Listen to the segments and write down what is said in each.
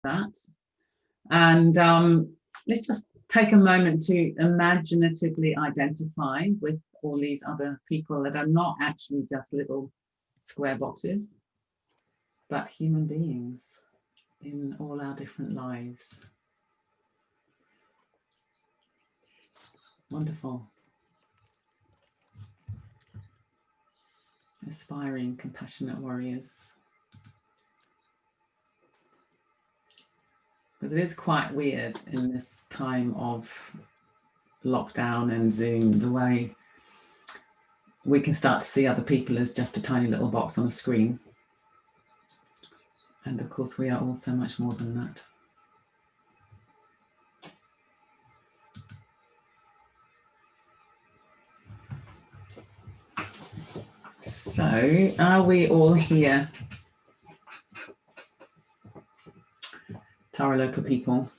that. And let's just take a moment to imaginatively identify with all these other people that are not actually just little square boxes, but human beings in all our different lives. Wonderful. Aspiring, compassionate warriors. Because it is quite weird in this time of lockdown and Zoom, the way we can start to see other people as just a tiny little box on a screen. And of course, we are all so much more than that. So, are we all here? Tara local people.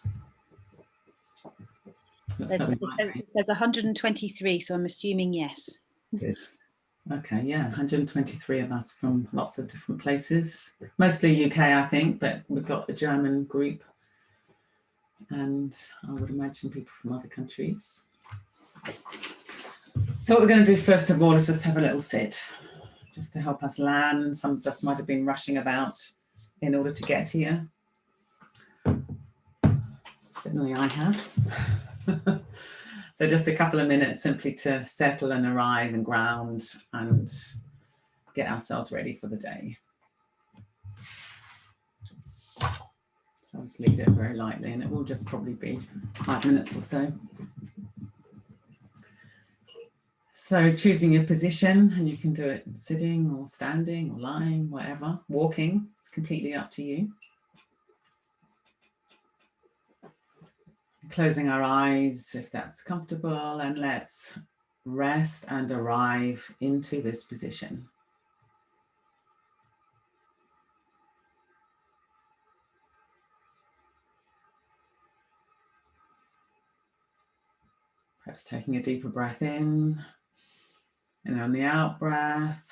There's 123, so I'm assuming yes. Good. Okay, yeah, 123 of us from lots of different places, mostly UK, I think, but we've got a German group, and I would imagine people from other countries. So what we're going to do first of all is just have a little sit, just to help us land. Some of us might have been rushing about in order to get here. Certainly I have. So just a couple of minutes simply to settle and arrive and ground and get ourselves ready for the day. So I'll just lead it very lightly, and it will just probably be 5 minutes or so. So choosing your position, and you can do it sitting or standing or lying, whatever. Walking, it's completely up to you. Closing our eyes if that's comfortable, and let's rest and arrive into this position. Perhaps taking a deeper breath in, and on the out breath,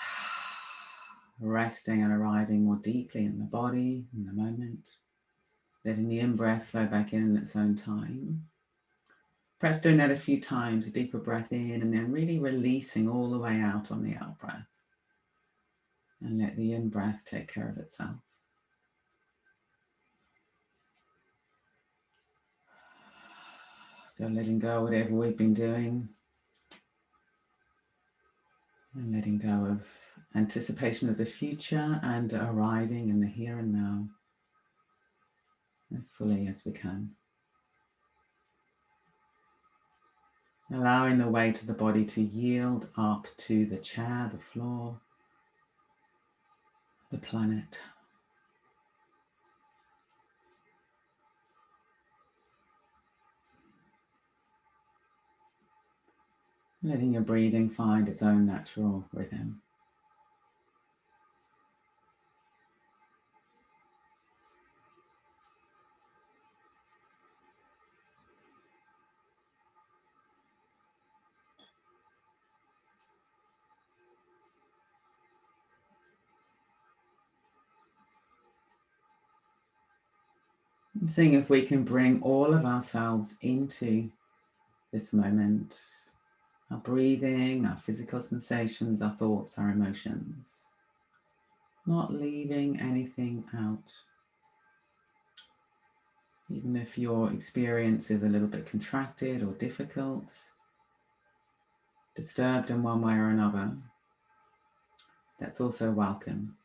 resting and arriving more deeply in the body, in the moment. Letting the in-breath flow back in its own time. Perhaps doing that a few times, a deeper breath in, and then really releasing all the way out on the out-breath. And let the in-breath take care of itself. So letting go of whatever we've been doing. And letting go of anticipation of the future and arriving in the here and now as fully as we can. Allowing the weight of the body to yield up to the chair, the floor, the planet. Letting your breathing find its own natural rhythm. And seeing if we can bring all of ourselves into this moment, our breathing, our physical sensations, our thoughts, our emotions, not leaving anything out. Even if your experience is a little bit contracted or difficult, disturbed in one way or another, that's also welcome.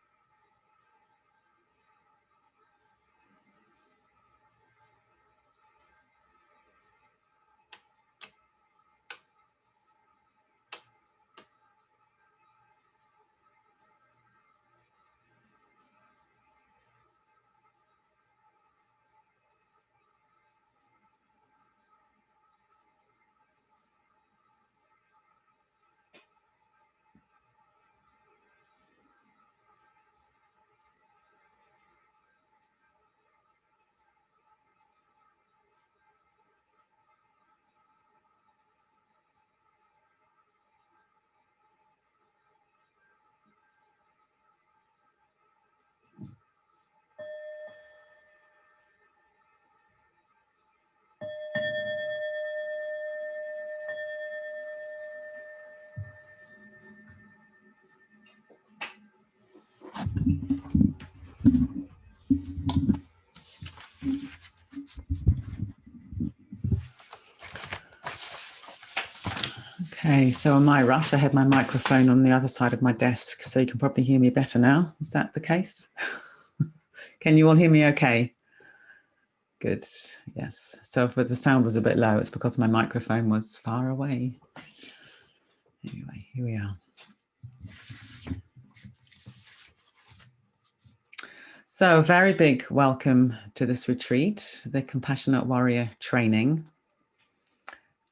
Okay, so on my rush, I had my microphone on the other side of my desk, so you can probably hear me better now. Is that the case? Can you all hear me okay? Good, yes. So if the sound was a bit low, it's because my microphone was far away. Anyway, here we are. So a very big welcome to this retreat, the Compassionate Warrior Training.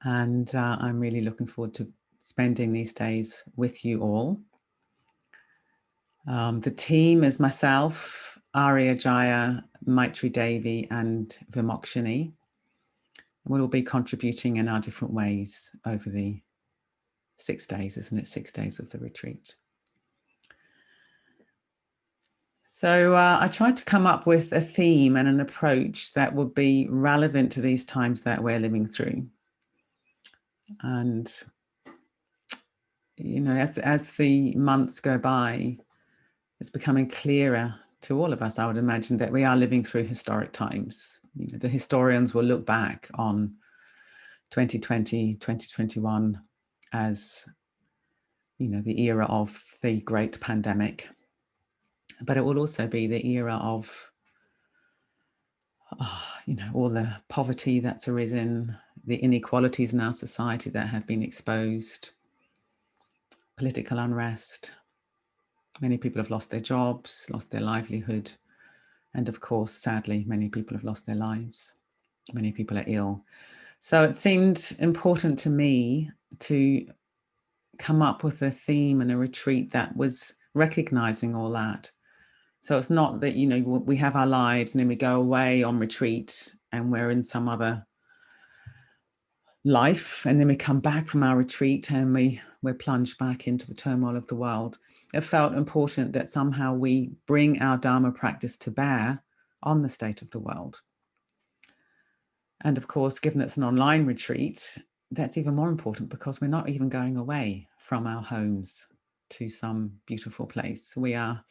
And I'm really looking forward to spending these days with you all. The team is myself, Arya Jaya, Maitri Devi, and Vimokshini. We'll all be contributing in our different ways over the 6 days, isn't it? 6 days of the retreat. So I tried to come up with a theme and an approach that would be relevant to these times that we're living through. And, you know, as the months go by, it's becoming clearer to all of us, I would imagine, that we are living through historic times. You know, the historians will look back on 2020, 2021 as, you know, the era of the great pandemic. But it will also be the era of, you know, all the poverty that's arisen, the inequalities in our society that have been exposed, political unrest. Many people have lost their jobs, lost their livelihood. And of course, sadly, many people have lost their lives. Many people are ill. So it seemed important to me to come up with a theme and a retreat that was recognizing all that. So it's not that, you know, we have our lives and then we go away on retreat and we're in some other life, and then we come back from our retreat and we're plunged back into the turmoil of the world. It felt important that somehow we bring our Dharma practice to bear on the state of the world. And of course, given it's an online retreat, that's even more important because we're not even going away from our homes to some beautiful place. We have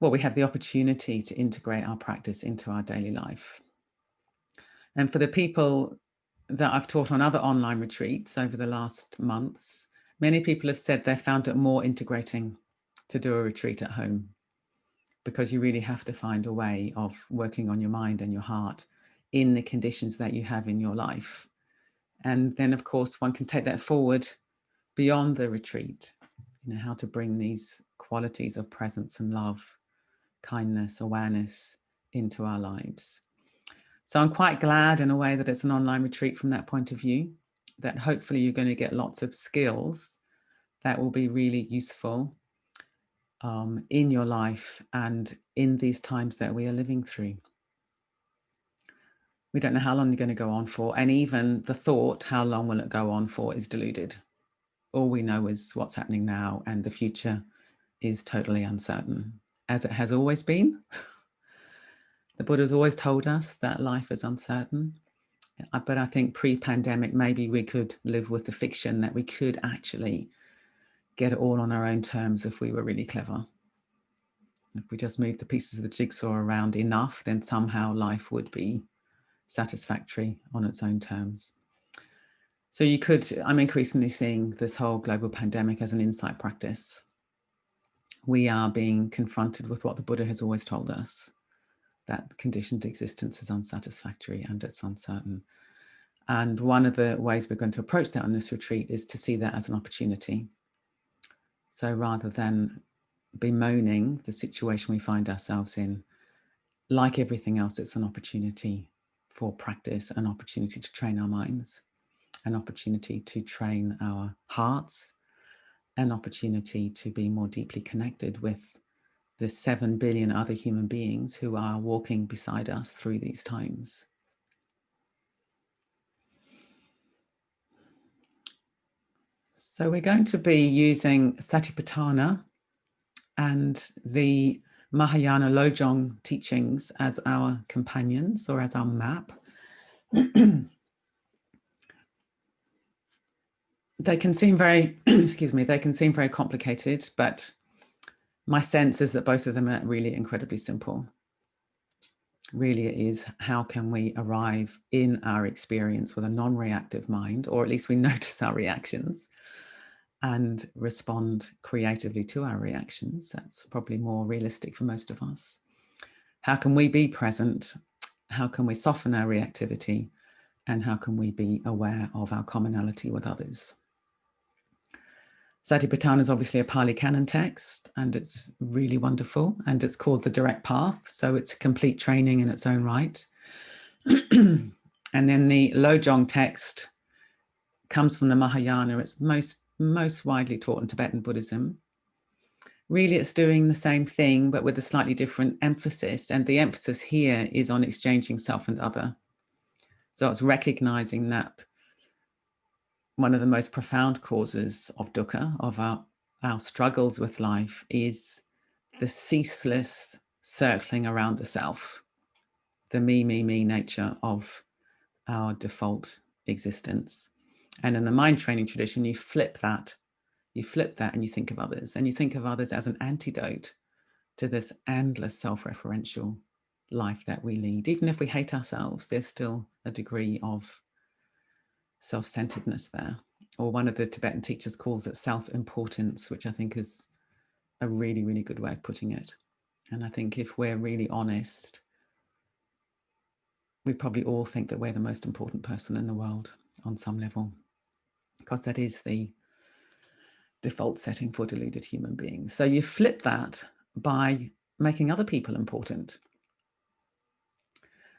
the opportunity to integrate our practice into our daily life. And for the people that I've taught on other online retreats over the last months, many people have said they found it more integrating to do a retreat at home, because you really have to find a way of working on your mind and your heart in the conditions that you have in your life. And then, of course, one can take that forward beyond the retreat, you know, how to bring these qualities of presence and love, kindness, awareness into our lives. So I'm quite glad in a way that it's an online retreat from that point of view, that hopefully you're going to get lots of skills that will be really useful in your life and in these times that we are living through. We don't know how long they're going to go on for. And even the thought, how long will it go on for, is deluded. All we know is what's happening now, and the future is totally uncertain, as it has always been. The Buddha's always told us that life is uncertain. But I think pre-pandemic, maybe we could live with the fiction that we could actually get it all on our own terms if we were really clever. If we just moved the pieces of the jigsaw around enough, then somehow life would be satisfactory on its own terms. So I'm increasingly seeing this whole global pandemic as an insight practice. We are being confronted with what the Buddha has always told us, that conditioned existence is unsatisfactory and it's uncertain. And one of the ways we're going to approach that on this retreat is to see that as an opportunity. So rather than bemoaning the situation we find ourselves in, like everything else, it's an opportunity for practice, an opportunity to train our minds, an opportunity to train our hearts, an opportunity to be more deeply connected with the 7 billion other human beings who are walking beside us through these times. So we're going to be using Satipatthana and the Mahayana Lojong teachings as our companions, or as our map. They can seem very, they can seem very complicated, but my sense is that both of them are really incredibly simple. Really it is, how can we arrive in our experience with a non-reactive mind, or at least we notice our reactions and respond creatively to our reactions. That's probably more realistic for most of us. How can we be present? How can we soften our reactivity? And how can we be aware of our commonality with others? Satipatthana is obviously a Pali Canon text, and it's really wonderful, and it's called the Direct Path, so it's a complete training in its own right. And then the Lojong text comes from the Mahayana. It's most widely taught in Tibetan Buddhism. Really, it's doing the same thing, but with a slightly different emphasis, and the emphasis here is on exchanging self and other. So it's recognizing that one of the most profound causes of dukkha, of our struggles with life, is the ceaseless circling around the self, the me nature of our default existence. And in the mind training tradition, you flip that and you think of others, and you think of others as an antidote to this endless self-referential life that we lead. Even if we hate ourselves, there's still a degree of self-centeredness there. Or one of the Tibetan teachers calls it self-importance, which I think is a really, really good way of putting it. And I think if we're really honest, we probably all think that we're the most important person in the world on some level, because that is the default setting for deluded human beings. So you flip that by making other people important.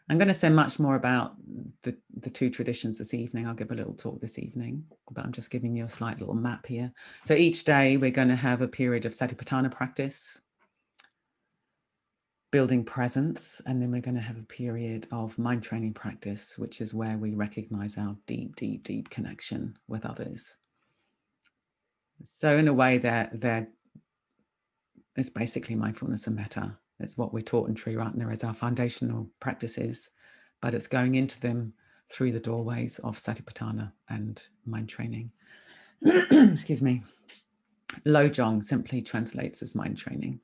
I'm going to say much more about the two traditions this evening. I'll give a little talk this evening, but I'm just giving you a slight little map here. So each day we're going to have a period of Satipatthana practice, building presence, and then we're going to have a period of mind training practice, which is where we recognize our deep, deep, deep connection with others. So in a way that it's basically mindfulness and metta. It's what we're taught in Triratna as our foundational practices, but it's going into them through the doorways of Satipatthana and mind training. Excuse me. Lojong simply translates as mind training.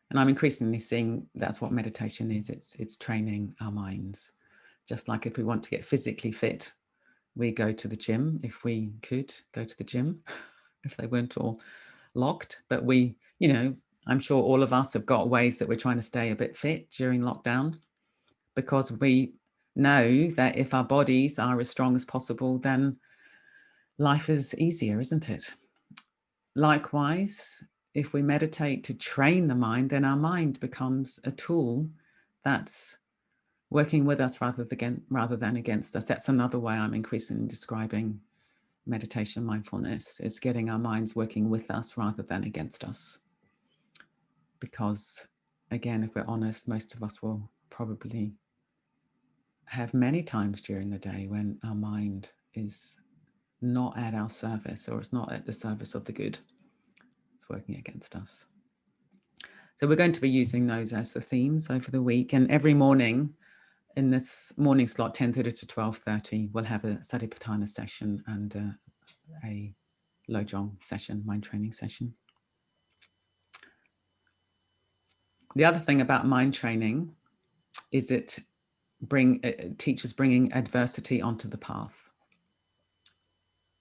And I'm increasingly seeing that's what meditation is. It's training our minds. Just like if we want to get physically fit, we go to the gym. If we could go to the gym, if they weren't all locked, but we, I'm sure all of us have got ways that we're trying to stay a bit fit during lockdown, because we know that if our bodies are as strong as possible, then life is easier, isn't it? Likewise, if we meditate to train the mind, then our mind becomes a tool that's working with us rather than against us. That's another way I'm increasingly describing meditation mindfulness. It's getting our minds working with us rather than against us. Because again, if we're honest, most of us will probably have many times during the day when our mind is not at our service, or it's not at the service of the good. It's working against us. So we're going to be using those as the themes over the week. And every morning in this morning slot, 10:30 to 12:30, we'll have a Satipatthana session and a Lojong session, mind training session. The other thing about mind training is that teachers bringing adversity onto the path.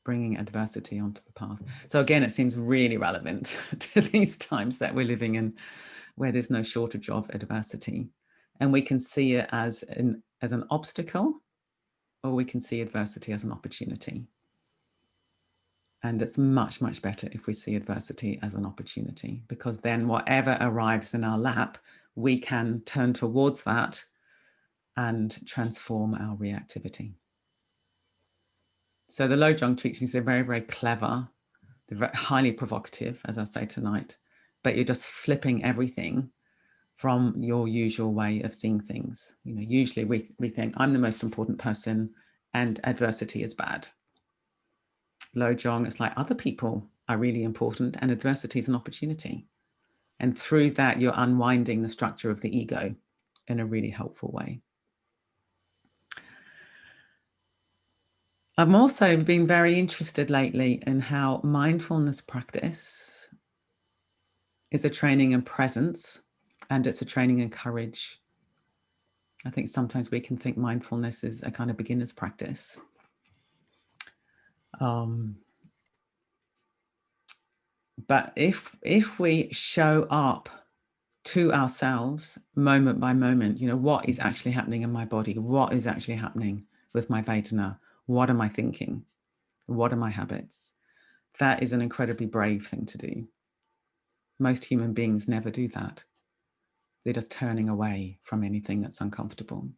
Bringing adversity onto the path. So again, it seems really relevant to these times that we're living in, where there's no shortage of adversity. And we can see it as an obstacle, or we can see adversity as an opportunity. And it's much, much better if we see adversity as an opportunity, because then whatever arrives in our lap, we can turn towards that and transform our reactivity. So the Lojong teachings are very, very clever. They're very highly provocative, as I say tonight, but you're just flipping everything from your usual way of seeing things. Usually we think I'm the most important person and adversity is bad. Lojong, it's like other people are really important and adversity is an opportunity. And through that, you're unwinding the structure of the ego in a really helpful way. I've also been very interested lately in how mindfulness practice is a training in presence and it's a training in courage. I think sometimes we can think mindfulness is a kind of beginner's practice. But if we show up to ourselves moment by moment, what is actually happening in my body? What is actually happening with my Vedana? What am I thinking? What are my habits? That is an incredibly brave thing to do. Most human beings never do that. They're just turning away from anything that's uncomfortable.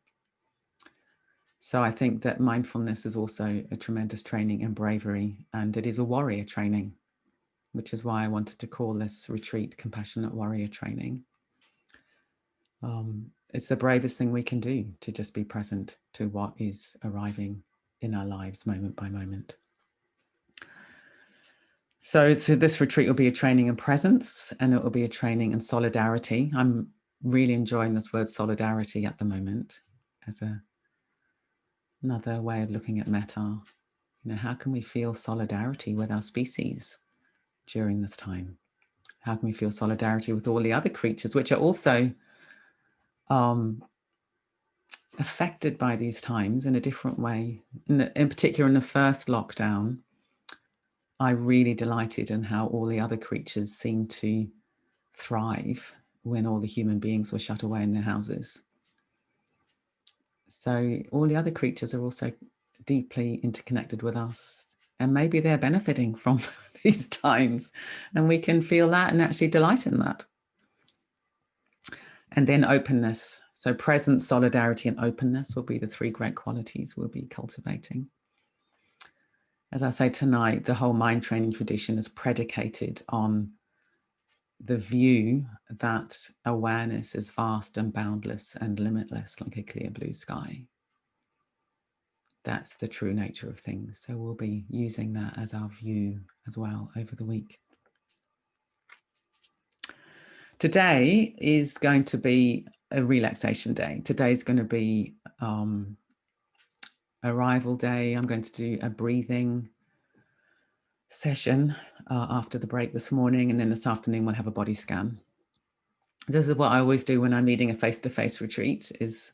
So I think that mindfulness is also a tremendous training in bravery, and it is a warrior training, which is why I wanted to call this retreat Compassionate Warrior Training. It's the bravest thing we can do, to just be present to what is arriving in our lives moment by moment. So this retreat will be a training in presence, and it will be a training in solidarity. I'm really enjoying this word solidarity at the moment as another way of looking at metta. How can we feel solidarity with our species during this time? How can we feel solidarity with all the other creatures which are also affected by these times in a different way? In particular, in the first lockdown, I really delighted in how all the other creatures seemed to thrive when all the human beings were shut away in their houses. So all the other creatures are also deeply interconnected with us, and maybe they're benefiting from these times, and we can feel that and actually delight in that. And then openness. So presence, solidarity, and openness will be the three great qualities we'll be cultivating. As I say tonight, the whole mind training tradition is predicated on the view that awareness is vast and boundless and limitless, like a clear blue sky. That's the true nature of things. So we'll be using that as our view as well over the week. Today is going to be a relaxation day. Today's going to be arrival day. I'm going to do a breathing session after the break this morning, and then this afternoon we'll have a body scan. This is what I always do when I'm leading a face-to-face retreat, is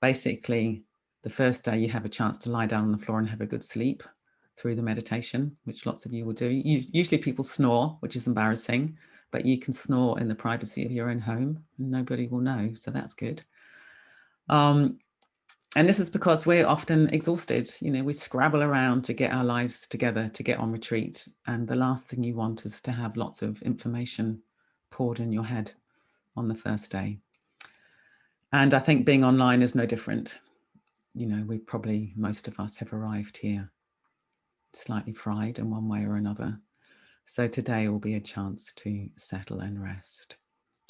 basically the first day you have a chance to lie down on the floor and have a good sleep through the meditation, which lots of you will do. Usually people snore, which is embarrassing, but you can snore in the privacy of your own home and nobody will know, so that's good. And this is because we're often exhausted. We scrabble around to get our lives together, to get on retreat, and the last thing you want is to have lots of information poured in your head on the first day. And I think being online is no different. Most of us have arrived here slightly fried in one way or another. So today will be a chance to settle and rest.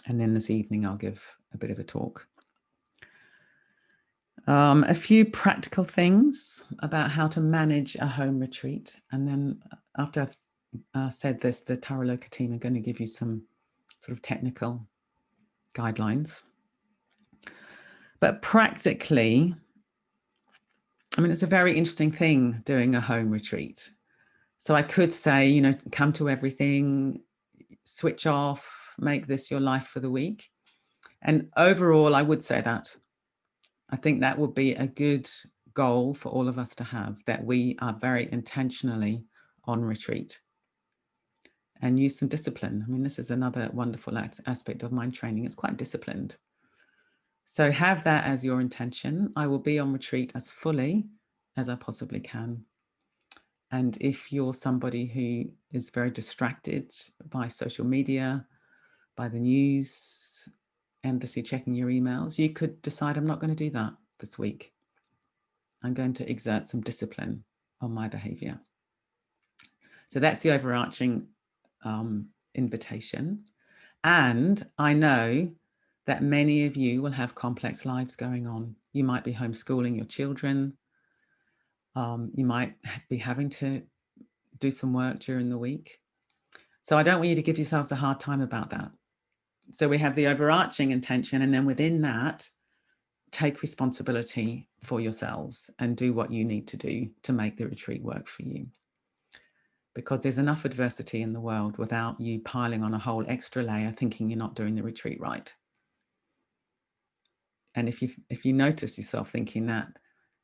And then this evening, I'll give a bit of a talk. A few practical things about how to manage a home retreat. And then after I've said this, the Taraloka team are going to give you some sort of technical guidelines. But practically, it's a very interesting thing doing a home retreat. So I could say, come to everything, switch off, make this your life for the week. And overall, I would say that. I think that would be a good goal for all of us to have, that we are very intentionally on retreat and use some discipline. This is another wonderful aspect of mind training. It's quite disciplined. So have that as your intention. I will be on retreat as fully as I possibly can. And if you're somebody who is very distracted by social media, by the news, endlessly checking your emails, you could decide, I'm not going to do that this week. I'm going to exert some discipline on my behavior. So that's the overarching invitation. And I know that many of you will have complex lives going on. You might be homeschooling your children. You might be having to do some work during the week. So I don't want you to give yourselves a hard time about that. So we have the overarching intention, and then within that, take responsibility for yourselves and do what you need to do to make the retreat work for you. Because there's enough adversity in the world without you piling on a whole extra layer thinking you're not doing the retreat right. And if you notice yourself thinking that,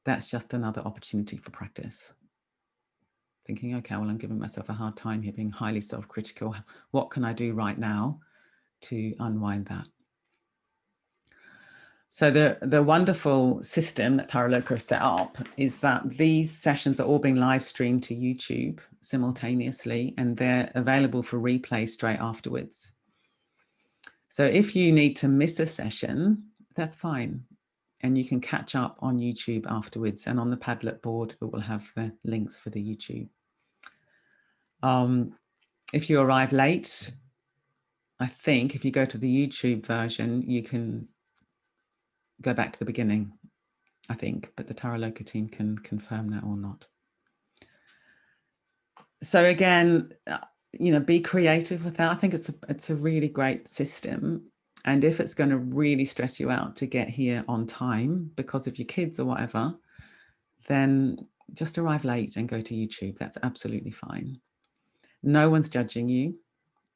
that's just another opportunity for practice. Thinking, okay, well, I'm giving myself a hard time here, being highly self-critical. What can I do right now to unwind that? So the wonderful system that Tara Loka has set up is that these sessions are all being live streamed to YouTube simultaneously, and they're available for replay straight afterwards. So if you need to miss a session, that's fine. And you can catch up on YouTube afterwards, and on the Padlet board, it will have the links for the YouTube. If you arrive late, I think if you go to the YouTube version, you can go back to the beginning, I think, but the Tara Loka team can confirm that or not. So again, you know, be creative with that. I think it's a really great system. And if it's going to really stress you out to get here on time because of your kids or whatever, then just arrive late and go to YouTube. That's absolutely fine. No one's judging you.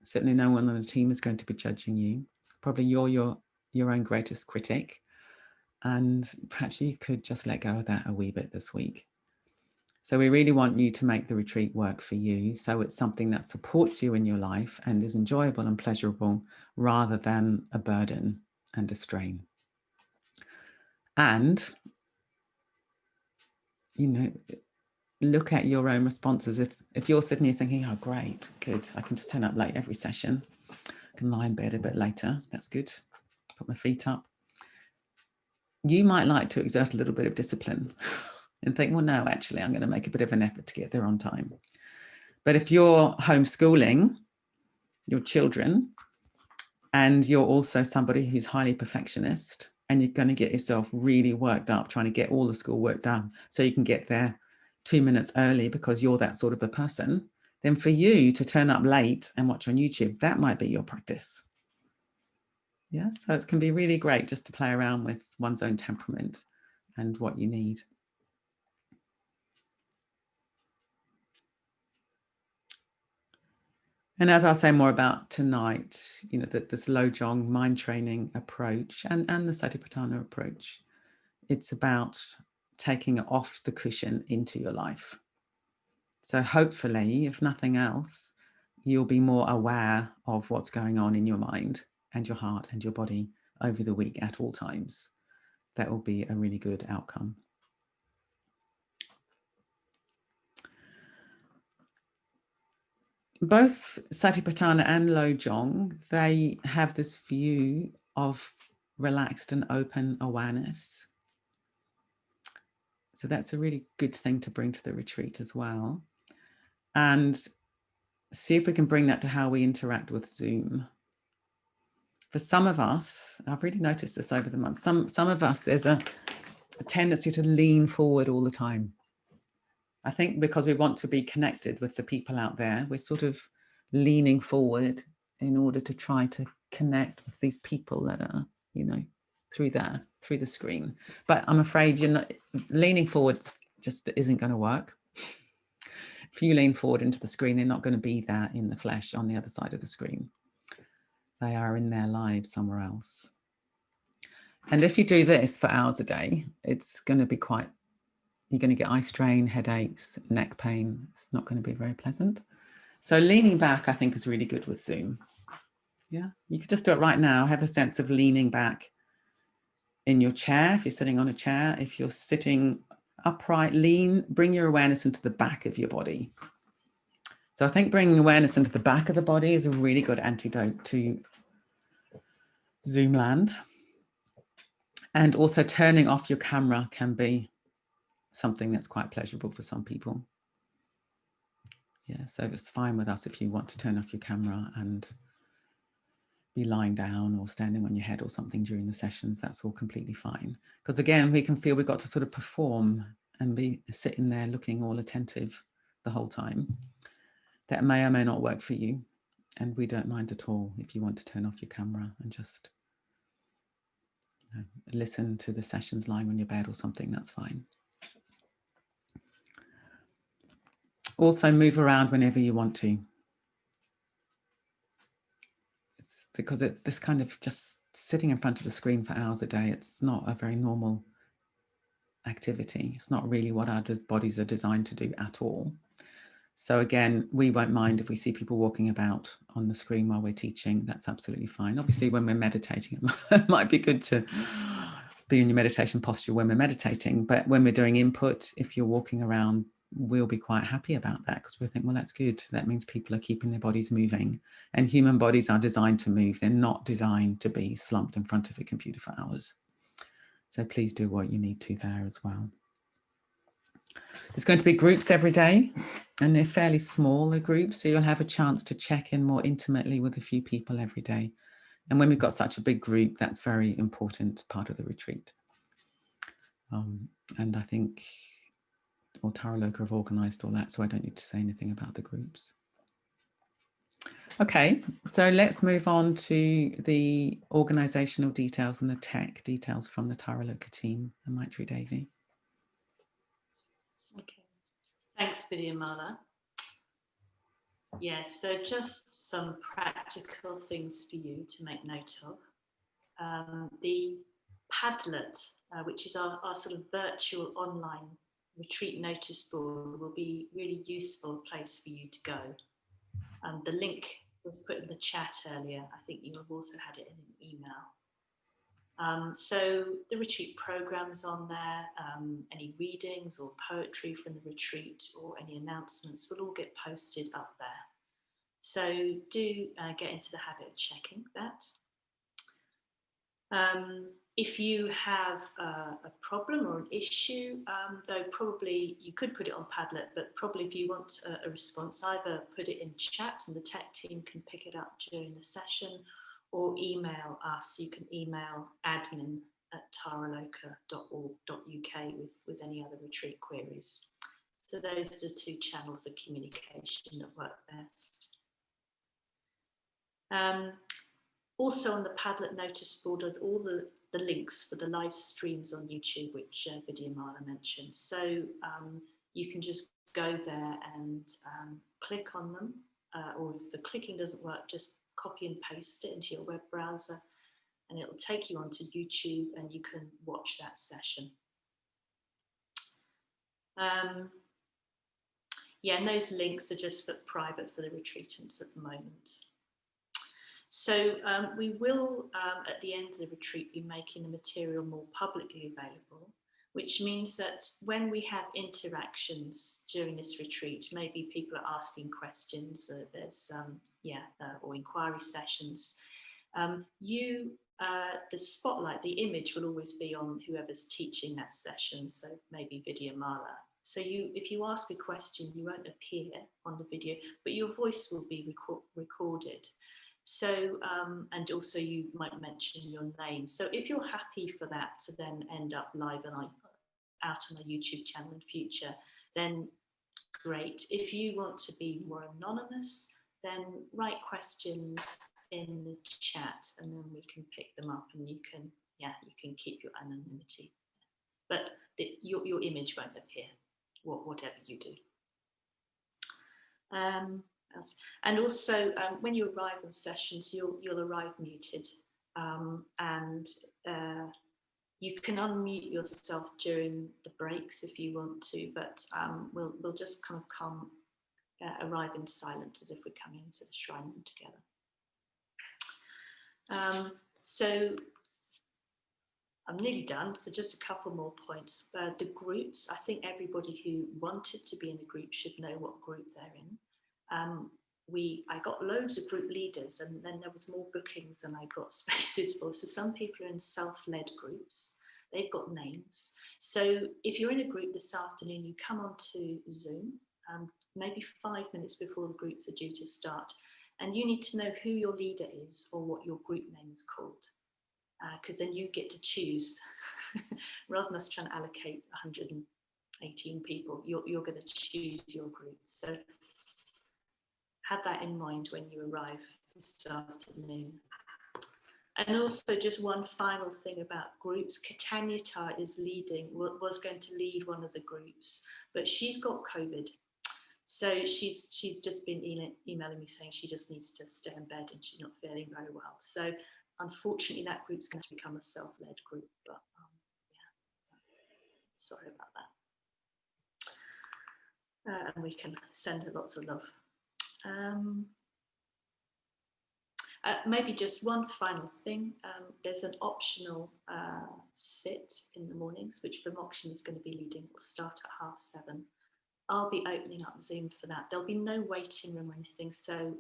Certainly no one on the team is going to be judging you. Probably you're your own greatest critic. And perhaps you could just let go of that a wee bit this week. So we really want you to make the retreat work for you. So it's something that supports you in your life and is enjoyable and pleasurable rather than a burden and a strain. And, you know, look at your own responses. If you're sitting here thinking, oh, great, good, I can just turn up late every session. I can lie in bed a bit later. That's good. Put my feet up. You might like to exert a little bit of discipline and think, well, no, actually, I'm going to make a bit of an effort to get there on time. But if you're homeschooling your children and you're also somebody who's highly perfectionist and you're going to get yourself really worked up trying to get all the schoolwork done so you can get there 2 minutes early because you're that sort of a person, then for you to turn up late and watch on YouTube, that might be your practice. Yeah, so it can be really great just to play around with one's own temperament and what you need. And as I'll say more about tonight, you know, that this Lojong mind training approach and the Satipatthana approach, it's about taking it off the cushion into your life. So hopefully, if nothing else, you'll be more aware of what's going on in your mind and your heart and your body over the week at all times. That will be a really good outcome. Both Satipatthana and Lojong, they have this view of relaxed and open awareness. So that's a really good thing to bring to the retreat as well. And see if we can bring that to how we interact with Zoom. For some of us, I've really noticed this over the months, some of us, there's a tendency to lean forward all the time. I think because we want to be connected with the people out there, we're sort of leaning forward in order to try to connect with these people that are, you know, through the screen. But I'm afraid you're not leaning forward, just isn't going to work. If you lean forward into the screen, they're not going to be there in the flesh on the other side of the screen. They are in their lives somewhere else. And if you do this for hours a day, it's going to be quite, you're going to get eye strain, headaches, neck pain. It's not going to be very pleasant. So leaning back, I think, is really good with Zoom. Yeah, you could just do it right now. Have a sense of leaning back in your chair. If you're sitting on a chair, if you're sitting upright, bring your awareness into the back of your body. So I think bringing awareness into the back of the body is a really good antidote to Zoom land. And also turning off your camera can be something that's quite pleasurable for some people. Yeah, so it's fine with us if you want to turn off your camera and be lying down or standing on your head or something during the sessions. That's all completely fine. Because again, we can feel we've got to sort of perform and be sitting there looking all attentive the whole time. That may or may not work for you. And we don't mind at all if you want to turn off your camera and just listen to the sessions lying on your bed or something, that's fine. Also move around whenever you want to. It's because this kind of just sitting in front of the screen for hours a day, it's not a very normal activity. It's not really what our bodies are designed to do at all. So again, we won't mind if we see people walking about on the screen while we're teaching. That's absolutely fine. Obviously, when we're meditating, it might be good to be in your meditation posture when we're meditating. But when we're doing input, if you're walking around, we'll be quite happy about that, because we think, well, that's good. That means people are keeping their bodies moving. And human bodies are designed to move. They're not designed to be slumped in front of a computer for hours. So please do what you need to there as well. There's going to be groups every day, and they're fairly small, the groups, so you'll have a chance to check in more intimately with a few people every day. And when we've got such a big group, that's very important part of the retreat. And I think Tara Loka have organised all that, so I don't need to say anything about the groups. Okay, so let's move on to the organisational details and the tech details from the Tara Loka team and Maitri Devi. Okay, thanks, Vidyamala. Yes, so just some practical things for you to make note of. The Padlet, which is our sort of virtual online retreat notice board, will be a really useful place for you to go. The link was put in the chat earlier. I think you have also had it in an email. So the retreat programs on there, any readings or poetry from the retreat or any announcements will all get posted up there. So do get into the habit of checking that. If you have a problem or an issue, though probably you could put it on Padlet, but probably if you want a response, either put it in chat and the tech team can pick it up during the session, or email us. You can email admin@taraloka.org.uk with any other retreat queries. So those are the two channels of communication that work best. Also on the Padlet notice board are all the links for the live streams on YouTube, which Vidyamala mentioned. So you can just go there and click on them, or if the clicking doesn't work, just copy and paste it into your web browser and it'll take you onto YouTube and you can watch that session. Yeah, and those links are just for private for the retreatants at the moment. So we will, at the end of the retreat, be making the material more publicly available, which means that when we have interactions during this retreat, maybe people are asking questions, there's or inquiry sessions, the spotlight, the image will always be on whoever's teaching that session, so maybe Vidyamala. So if you ask a question, you won't appear on the video, but your voice will be recorded. So, and also you might mention your name. So if you're happy for that to then end up live and out on our YouTube channel in future, then great. If you want to be more anonymous, then write questions in the chat and then we can pick them up and you can keep your anonymity. But your image won't appear, whatever you do. And also, when you arrive on sessions, you'll arrive muted, and you can unmute yourself during the breaks if you want to, but we'll just kind of arrive in silence as if we're coming into the shrine room together. So I'm nearly done, so just a couple more points. The groups, I think everybody who wanted to be in the group should know what group they're in. I got loads of group leaders and then there was more bookings than I got spaces for. So some people are in self-led groups, they've got names. So if you're in a group this afternoon, you come onto Zoom, maybe 5 minutes before the groups are due to start, and you need to know who your leader is or what your group name is called. Because then you get to choose, rather than us trying to allocate 118 people, you're going to choose your group. So have that in mind when you arrive this afternoon. And also just one final thing about groups. Katanyata was going to lead one of the groups, but she's got COVID. So she's just been emailing me saying she just needs to stay in bed and she's not feeling very well. So unfortunately, that group's going to become a self-led group, but yeah, sorry about that. And we can send her lots of love. Maybe just one final thing. There's an optional sit in the mornings, which Vidyamala is going to be leading. It'll start at 7:30. I'll be opening up Zoom for that. There'll be no waiting room or anything. So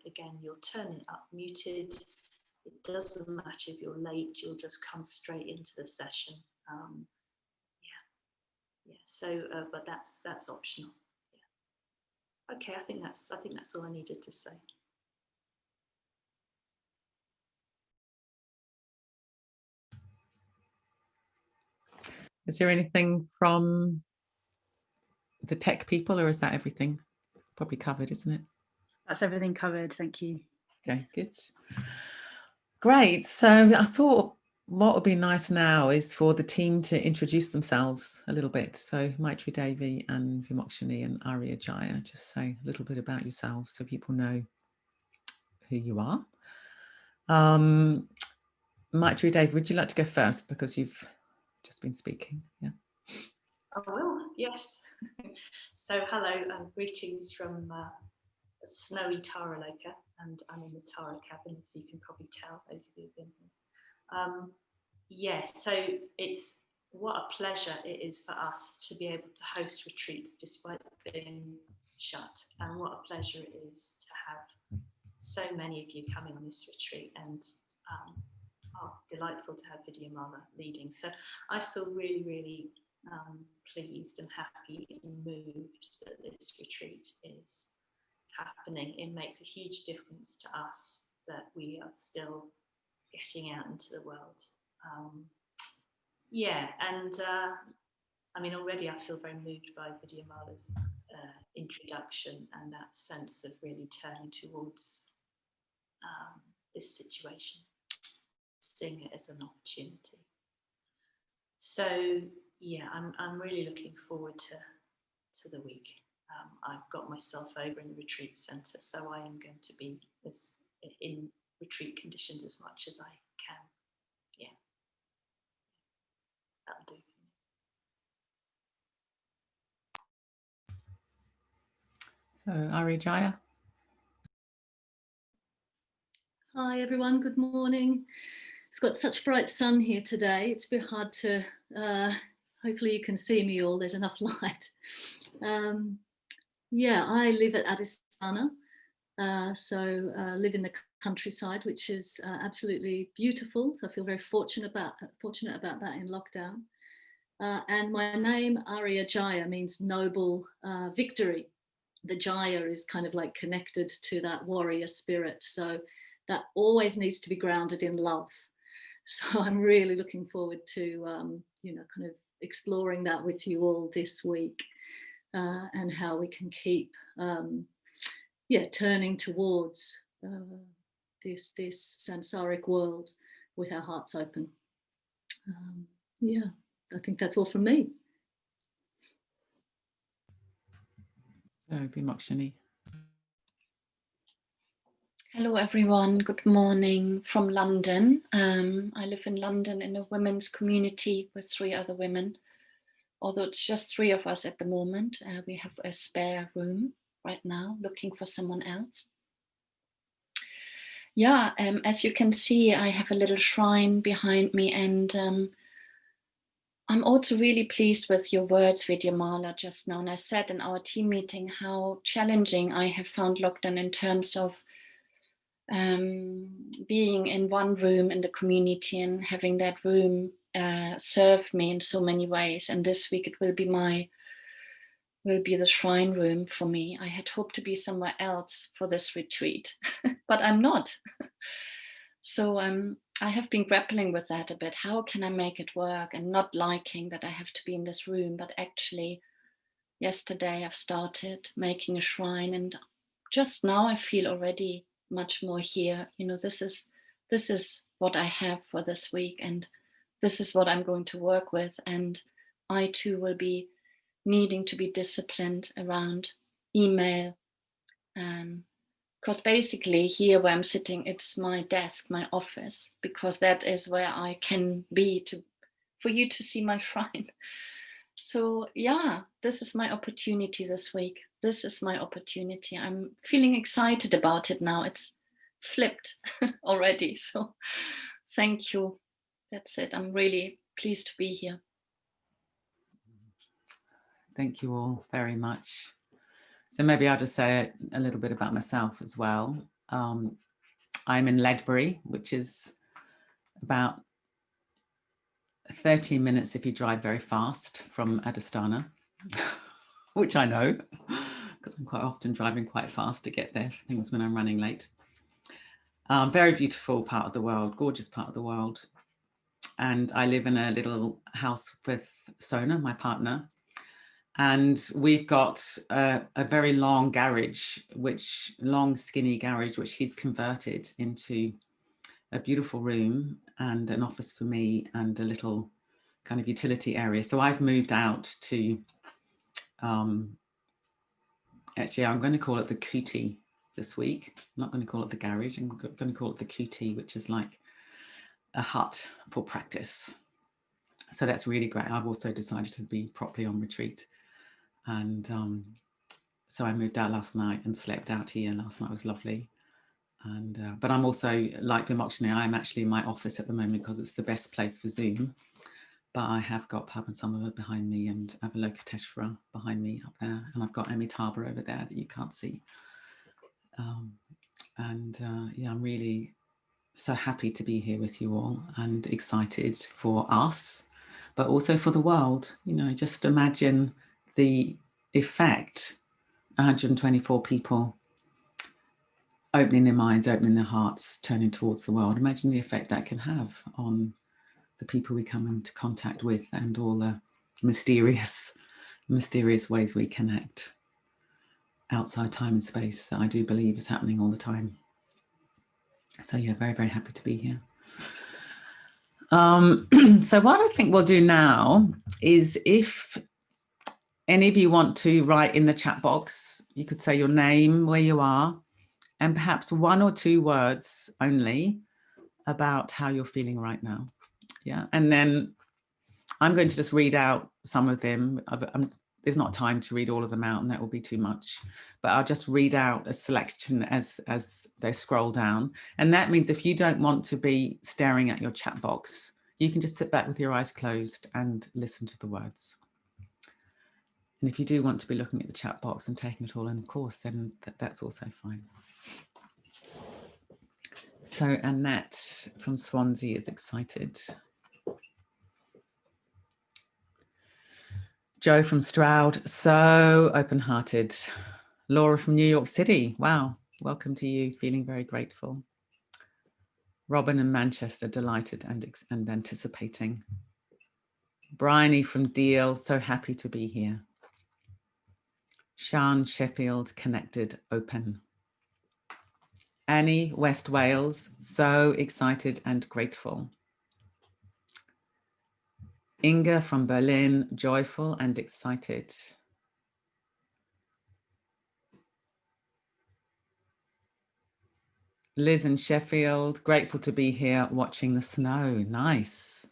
again, you'll turn it up muted. It doesn't matter if you're late, you'll just come straight into the session. Yeah. So, but that's optional. Yeah. Okay, I think that's all I needed to say. Is there anything from the tech people, or is that everything? Probably covered, isn't it? That's everything covered. Thank you. Okay, good. Great. So I thought what would be nice now is for the team to introduce themselves a little bit. So Maitri Devi and Vidyamala and Arya Jaya, just say a little bit about yourselves so people know who you are. Maitri Devi, would you like to go first because you've just been speaking? Yeah. I will, yes. So hello, greetings from snowy Taraloka, and I'm in the Tara cabin, so you can probably tell, those of you who've been here. Yes, so it's what a pleasure it is for us to be able to host retreats despite being shut, and what a pleasure it is to have so many of you coming on this retreat, and delightful to have Vidyamala leading. So I feel really, really pleased and happy and moved that this retreat is happening. It makes a huge difference to us that we are still getting out into the world. Yeah, and I mean, already I feel very moved by Vidyamala's introduction and that sense of really turning towards this situation, seeing it as an opportunity. So yeah, I'm really looking forward to the week. I've got myself over in the retreat centre, so I am going to be in retreat conditions as much as I can. Yeah, that'll do for me. So Arya Jaya. Hi everyone, good morning. We've got such bright sun here today. It's a bit hard to, hopefully you can see me all, there's enough light. Yeah, I live at Adistana, live in the countryside, which is absolutely beautiful. I feel very fortunate about that in lockdown. And my name, Arya Jaya, means noble victory. The Jaya is kind of like connected to that warrior spirit. So that always needs to be grounded in love. So I'm really looking forward to, kind of exploring that with you all this week, and how we can keep, turning towards this samsaric world with our hearts open. I think that's all from me. So Vidyamala. Hello everyone, good morning from London. I live in London in a women's community with 3 other women. Although it's just 3 of us at the moment, we have a spare room right now, looking for someone else. Yeah, as you can see, I have a little shrine behind me, and I'm also really pleased with your words, Vidyamala, just now. And I said in our team meeting how challenging I have found lockdown in terms of being in one room in the community and having that room serve me in so many ways. And this week it will be the shrine room for me. I had hoped to be somewhere else for this retreat, but I'm not. So I have been grappling with that a bit. How can I make it work, and not liking that I have to be in this room, but actually yesterday I've started making a shrine, and just now I feel already much more here. This is what I have for this week, and this is what I'm going to work with. And I too will be needing to be disciplined around email, because basically here where I'm sitting, it's my desk, my office, because that is where I can be for you to see my shrine. So yeah, this is my opportunity this week. This is my opportunity. I'm feeling excited about it now. It's flipped already. So thank you. That's it. I'm really pleased to be here. Thank you all very much. So maybe I'll just say a little bit about myself as well. I'm in Ledbury, which is about 13 minutes if you drive very fast from Adastana, which I know because I'm quite often driving quite fast to get there for things when I'm running late. Very beautiful part of the world, gorgeous part of the world. And I live in a little house with Sona, my partner. And we've got a very long garage, long skinny garage, which he's converted into a beautiful room and an office for me and a little kind of utility area. So I've moved out to, actually, I'm going to call it the Kuti this week. I'm not going to call it the garage. I'm going to call it the Kuti, which is like a hut for practice. So that's really great. I've also decided to be properly on retreat. And so I moved out last night and slept out here. Last night was lovely. And but I'm also, like Vidyamala, I'm actually in my office at the moment because it's the best place for Zoom. But I have got Padmasambhava behind me and Avalokiteshvara behind me up there. And I've got Amitabha over there that you can't see. Yeah, I'm really so happy to be here with you all and excited for us, but also for the world. You know, just imagine the effect 124 people opening their minds, opening their hearts, turning towards the world. Imagine the effect that can have on the people we come into contact with and all the mysterious ways we connect outside time and space that I do believe is happening all the time. So yeah, very, very happy to be here. So what I think we'll do now is, if any of you want to write in the chat box, you could say your name, where you are, and perhaps 1 or 2 words only about how you're feeling right now. Yeah, and then I'm going to just read out some of them. There's not time to read all of them out, and that will be too much, but I'll just read out a selection as they scroll down. And that means if you don't want to be staring at your chat box, you can just sit back with your eyes closed and listen to the words. And if you do want to be looking at the chat box and taking it all in, of course, then that's also fine. So Annette from Swansea is excited. Joe from Stroud, so open-hearted. Laura from New York City, wow, welcome to you, feeling very grateful. Robin in Manchester, delighted and anticipating. Bryony from Deal, so happy to be here. Sian Sheffield, connected, open. Annie, West Wales, so excited and grateful. Inga from Berlin, joyful and excited. Liz in Sheffield, grateful to be here watching the snow, nice.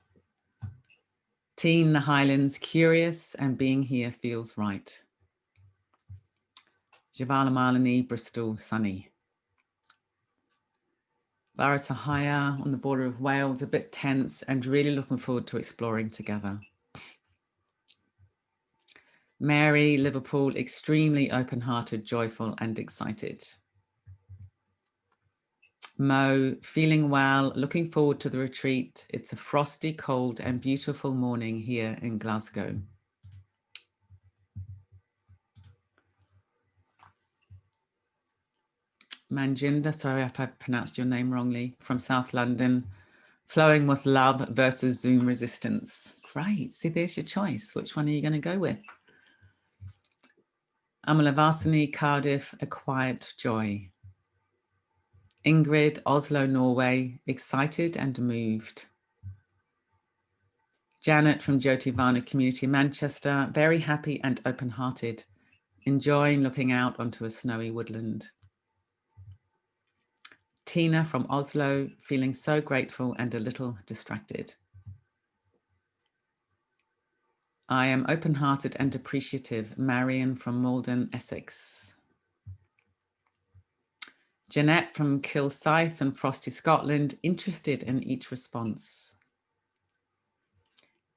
Teen the Highlands, curious and being here feels right. Vidyamala, Bristol, sunny. Barasahaya on the border of Wales, a bit tense and really looking forward to exploring together. Mary, Liverpool, extremely open-hearted, joyful and excited. Mo, feeling well, looking forward to the retreat. It's a frosty, cold and beautiful morning here in Glasgow. Manjinder, sorry if I pronounced your name wrongly, from South London, flowing with love versus Zoom resistance. Great, see, there's your choice. Which one are you going to go with? Amalavasini, Cardiff, a quiet joy. Ingrid, Oslo, Norway, excited and moved. Janet from Jyotivana Community, Manchester, very happy and open-hearted, enjoying looking out onto a snowy woodland. Tina from Oslo, feeling so grateful and a little distracted. I am open-hearted and appreciative. Marion from Malden, Essex. Jeanette from Kilsyth and Frosty, Scotland, interested in each response.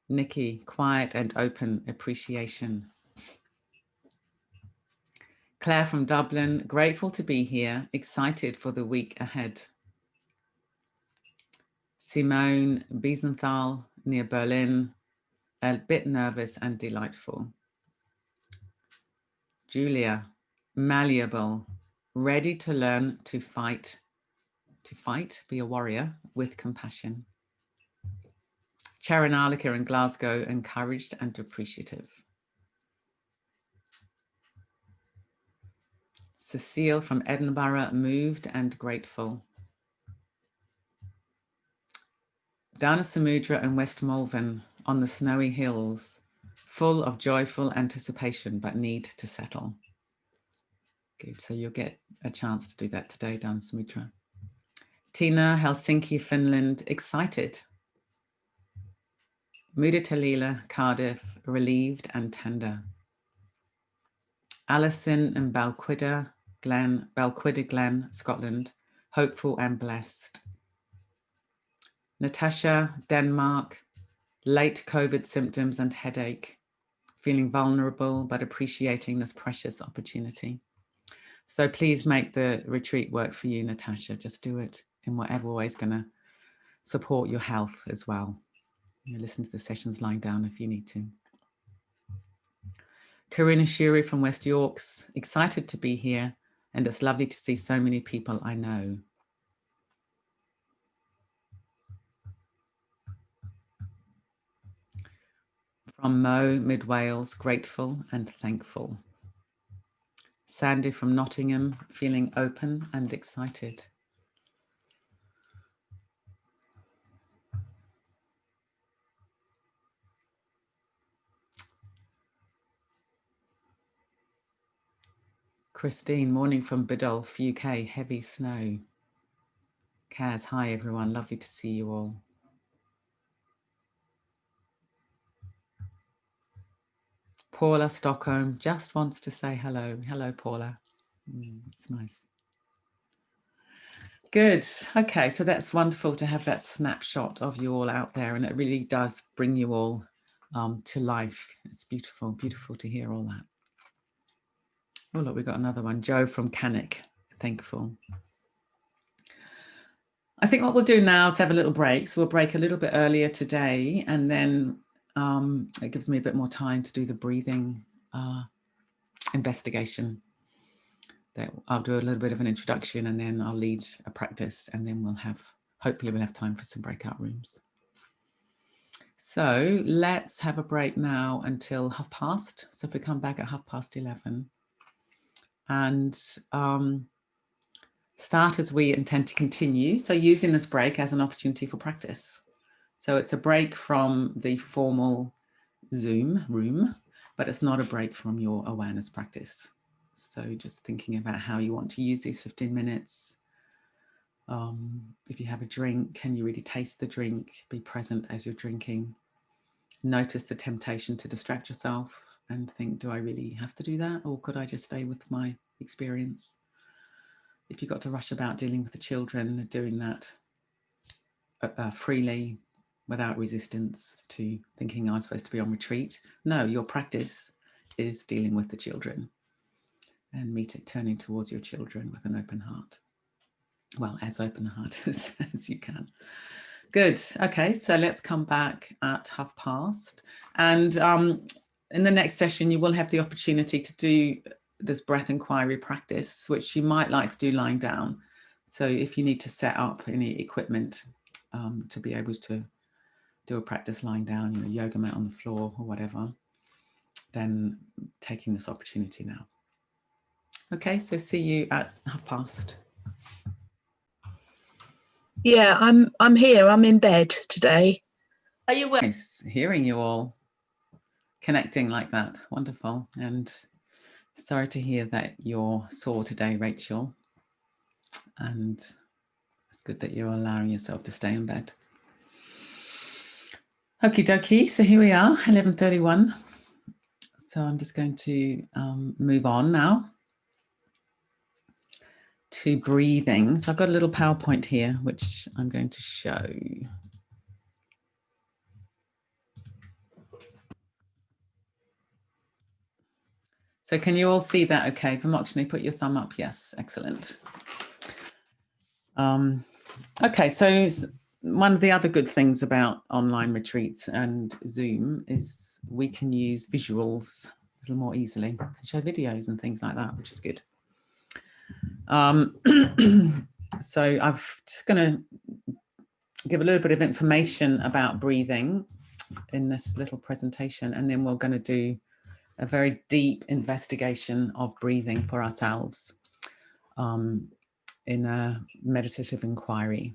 Nikki, quiet and open appreciation. Claire from Dublin, grateful to be here, excited for the week ahead. Simone Biesenthal, near Berlin, a bit nervous and delightful. Julia, malleable, ready to learn to fight, be a warrior with compassion. Charanalika in Glasgow, encouraged and appreciative. Cecile from Edinburgh, moved and grateful. Dana Samudra and West Malvern on the snowy hills, full of joyful anticipation, but need to settle. Good, so you'll get a chance to do that today, Dana Samudra. Tina, Helsinki, Finland, excited. Muditalila, Cardiff, relieved and tender. Alison and Balquhidder Glen, Scotland, hopeful and blessed. Natasha, Denmark, late COVID symptoms and headache, feeling vulnerable but appreciating this precious opportunity. So please make the retreat work for you, Natasha. Just do it in whatever way is going to support your health as well. You listen to the sessions lying down if you need to. Karina Shuri from West Yorks, excited to be here, and it's lovely to see so many people I know. From Mo, Mid Wales, grateful and thankful. Sandy from Nottingham, feeling open and excited. Christine, morning from Biddulph, UK, heavy snow. Kaz, hi everyone, lovely to see you all. Paula, Stockholm, just wants to say hello. Hello, Paula. It's nice. Good. Okay, so that's wonderful to have that snapshot of you all out there, and it really does bring you all to life. It's beautiful, beautiful to hear all that. Oh, look, we've got another one. Joe from Cannock, thankful. I think what we'll do now is have a little break. So we'll break a little bit earlier today, and then it gives me a bit more time to do the breathing investigation. I'll do a little bit of an introduction, and then I'll lead a practice, and then hopefully we'll have time for some breakout rooms. So let's have a break now until 11:30. So if we come back at 11:30, and start as we intend to continue. So using this break as an opportunity for practice. So it's a break from the formal Zoom room, but it's not a break from your awareness practice. So just thinking about how you want to use these 15 minutes. If you have a drink, can you really taste the drink? Be present as you're drinking. Notice the temptation to distract yourself and think, do I really have to do that? Or could I just stay with my experience? If you've got to rush about dealing with the children, doing that freely, without resistance to thinking I'm supposed to be on retreat. No, your practice is dealing with the children and turning towards your children with an open heart. Well, as open a heart as you can. Good. Okay, so let's come back at 11:30. And in the next session, you will have the opportunity to do this breath inquiry practice, which you might like to do lying down. So if you need to set up any equipment to be able to do a practice lying down, yoga mat on the floor or whatever, then taking this opportunity now. Okay, so see you at 11:30. Yeah, I'm here. I'm in bed today. Are you well? Nice hearing you all connecting like that. Wonderful. And sorry to hear that you're sore today, Rachel. And Good that you're allowing yourself to stay in bed. Okie dokie, so here we are, 11:31. So I'm just going to move on now to breathing. So I've got a little PowerPoint here, which I'm going to show. So can you all see that okay? Vamokshani, put your thumb up. Yes, excellent. Okay, so one of the other good things about online retreats and Zoom is we can use visuals a little more easily. We can show videos and things like that, which is good. So I'm just going to give a little bit of information about breathing in this little presentation, and then we're going to do a very deep investigation of breathing for ourselves in a meditative inquiry.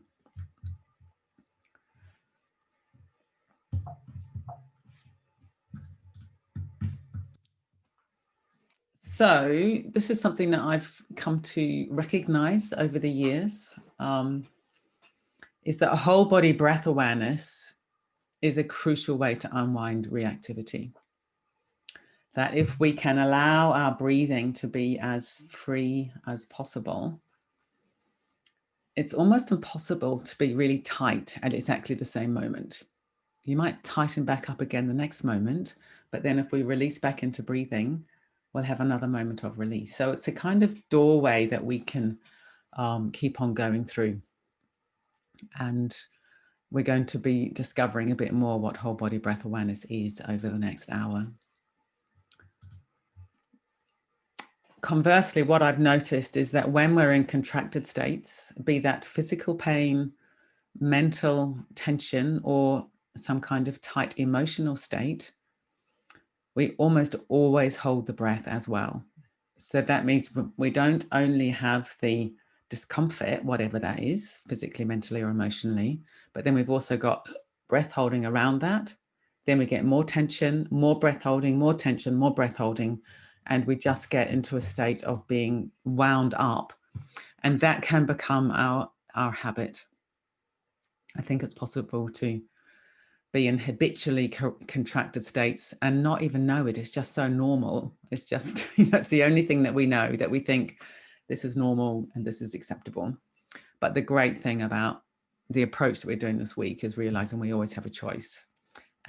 So this is something that I've come to recognize over the years, is that a whole body breath awareness is a crucial way to unwind reactivity. That if we can allow our breathing to be as free as possible, it's almost impossible to be really tight at exactly the same moment. You might tighten back up again the next moment, but then if we release back into breathing, we'll have another moment of release. So it's a kind of doorway that we can keep on going through. And we're going to be discovering a bit more what whole body breath awareness is over the next hour. Conversely, what I've noticed is that when we're in contracted states, be that physical pain, mental tension, or some kind of tight emotional state, we almost always hold the breath as well. So that means we don't only have the discomfort, whatever that is, physically, mentally, or emotionally, but then we've also got breath holding around that. Then we get more tension, more breath holding, more tension, more breath holding, and we just get into a state of being wound up. And that can become our habit. I think it's possible to be in habitually contracted states and not even know it. It's just so normal. It's just, that's the only thing that we know, that we think this is normal and this is acceptable. But the great thing about the approach that we're doing this week is realizing we always have a choice.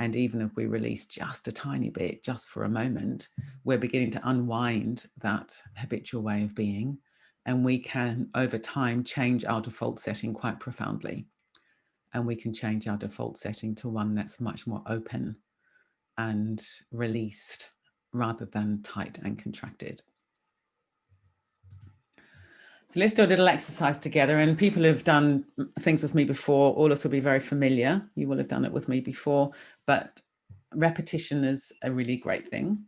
And even if we release just a tiny bit, just for a moment, we're beginning to unwind that habitual way of being. And we can, over time, change our default setting quite profoundly. And we can change our default setting to one that's much more open and released rather than tight and contracted. So let's do a little exercise together. And people who've done things with me before, all of us will be very familiar. You will have done it with me before, but repetition is a really great thing.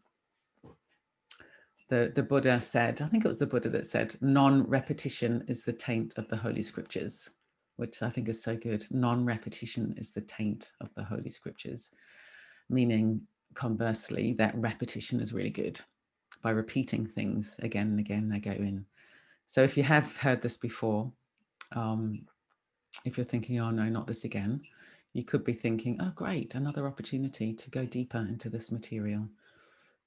The Buddha said, I think it was the Buddha that said, non-repetition is the taint of the Holy Scriptures, which I think is so good. Non-repetition is the taint of the Holy Scriptures, meaning conversely that repetition is really good. By repeating things again and again, they go in. So if you have heard this before, if you're thinking, oh no, not this again, you could be thinking, oh great, another opportunity to go deeper into this material.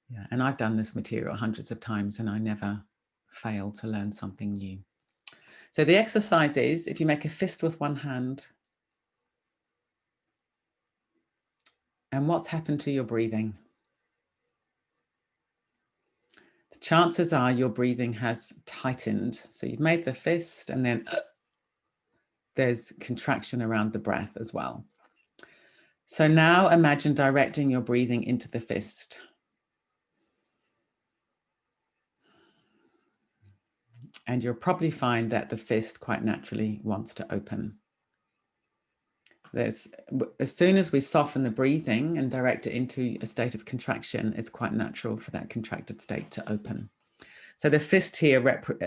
Yeah, and I've done this material hundreds of times and I never fail to learn something new. So the exercise is, if you make a fist with one hand, and what's happened to your breathing? The chances are your breathing has tightened. So you've made the fist and then there's contraction around the breath as well. So now imagine directing your breathing into the fist. And you'll probably find that the fist quite naturally wants to open. As soon as we soften the breathing and direct it into a state of contraction, it's quite natural for that contracted state to open. So the fist here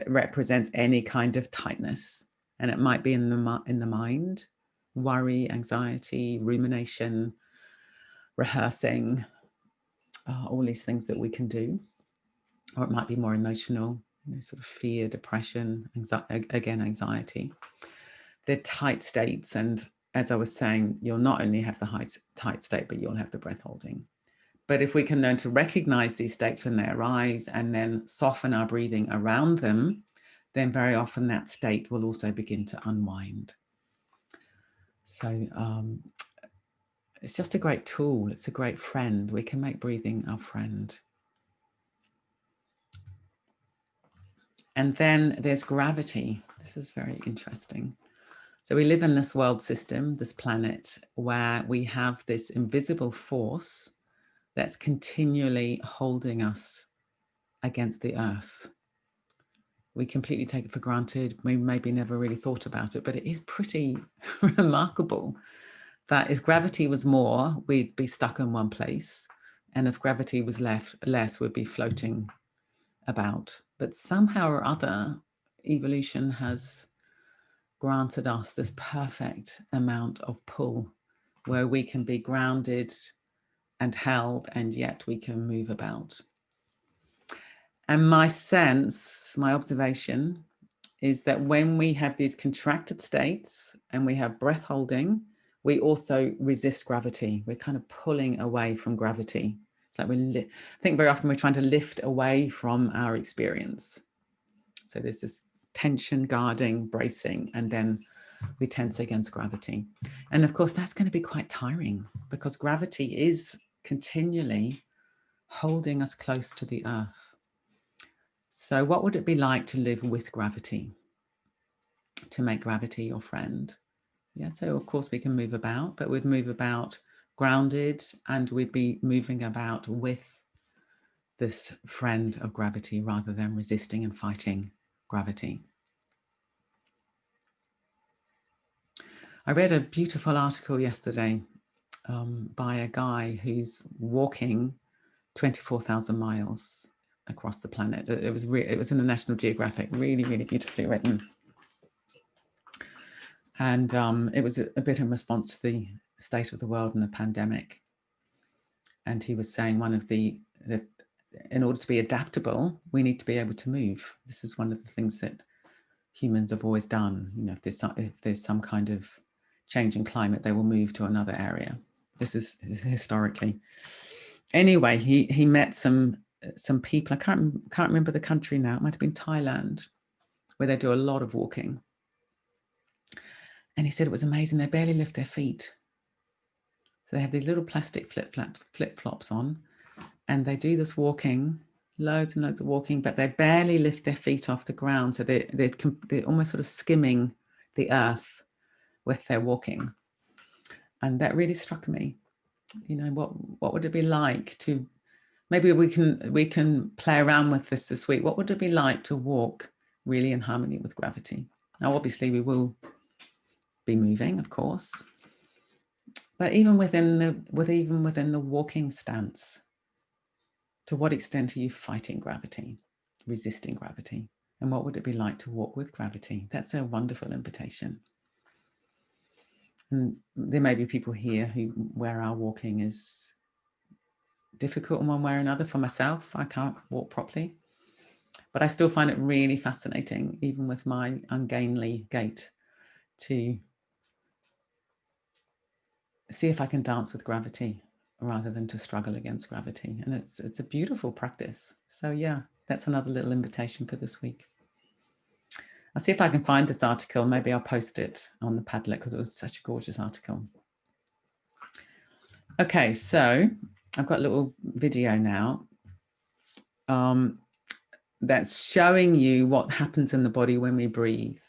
represents any kind of tightness, and it might be in the mind, worry, anxiety, rumination, rehearsing, all these things that we can do. Or it might be more emotional, sort of fear, depression, anxiety. they're tight states. And as I was saying, you'll not only have the tight state, but you'll have the breath holding. But if we can learn to recognize these states when they arise and then soften our breathing around them, then very often that state will also begin to unwind. So it's just a great tool. It's a great friend. We can make breathing our friend. And then there's gravity. This is very interesting. So we live in this world system, this planet, where we have this invisible force that's continually holding us against the earth. We completely take it for granted. We maybe never really thought about it, but it is pretty remarkable that if gravity was more, we'd be stuck in one place. And if gravity was less, we'd be floating about. But somehow or other, evolution has granted us this perfect amount of pull where we can be grounded and held, and yet we can move about. And my sense, my observation is that when we have these contracted states and we have breath holding, we also resist gravity. We're kind of pulling away from gravity. It's like I think very often we're trying to lift away from our experience. So there's this tension, guarding, bracing, and then we tense against gravity. And of course, that's going to be quite tiring because gravity is continually holding us close to the earth. So what would it be like to live with gravity? To make gravity your friend? Yeah, so of course we can move about, but we'd move about grounded and we'd be moving about with this friend of gravity rather than resisting and fighting gravity. I read a beautiful article yesterday by a guy who's walking 24,000 miles across the planet. It was in the National Geographic, really, really beautifully written. And it was a bit in response to the state of the world and the pandemic. And he was saying one of in order to be adaptable, we need to be able to move. This is one of the things that humans have always done. You know, if there's some kind of change in climate, they will move to another area. This is historically. Anyway, he met some people. I can't remember the country now. It might have been Thailand, where they do a lot of walking. And he said it was amazing. They barely lift their feet. So they have these little plastic flip-flops on, and they do this walking, loads and loads of walking, but they barely lift their feet off the ground. So they're almost sort of skimming the earth with their walking. And that really struck me. You know, what would it be like to, maybe we can play around with this week. What would it be like to walk really in harmony with gravity? Now, obviously we will be moving, of course, but even within the walking stance, to what extent are you fighting gravity, resisting gravity? And what would it be like to walk with gravity? That's a wonderful invitation. And there may be people here where our walking is difficult in one way or another. For myself, I can't walk properly, but I still find it really fascinating, even with my ungainly gait, to see if I can dance with gravity rather than to struggle against gravity. And it's a beautiful practice. So yeah, that's another little invitation for this week. I'll see if I can find this article. Maybe I'll post it on the Padlet because it was such a gorgeous article. Okay, so I've got a little video now that's showing you what happens in the body when we breathe.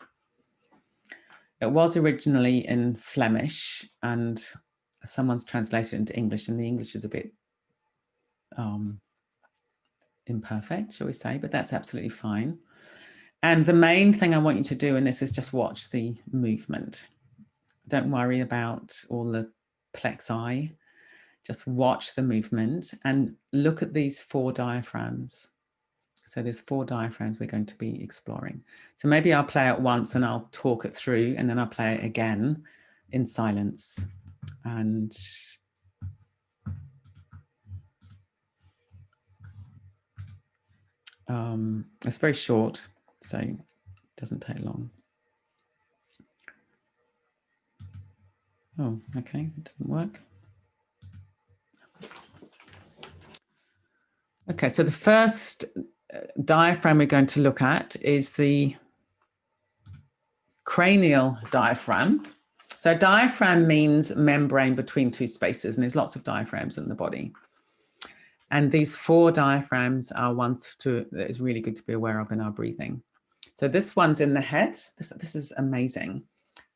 It was originally in Flemish and someone's translated it into English, and the English is a bit imperfect, shall we say, but that's absolutely fine. And the main thing I want you to do in this is just watch the movement. Don't worry about all the plexi. Just watch the movement and look at these 4 diaphragms. So there's 4 diaphragms we're going to be exploring. So maybe I'll play it once and I'll talk it through, and then I'll play it again in silence. And it's very short, so it doesn't take long. Oh, okay, it didn't work. Okay, so the first diaphragm we're going to look at is the cranial diaphragm. So diaphragm means membrane between two spaces, and there's lots of diaphragms in the body. And these 4 diaphragms are ones that is really good to be aware of in our breathing. So this one's in the head. This is amazing.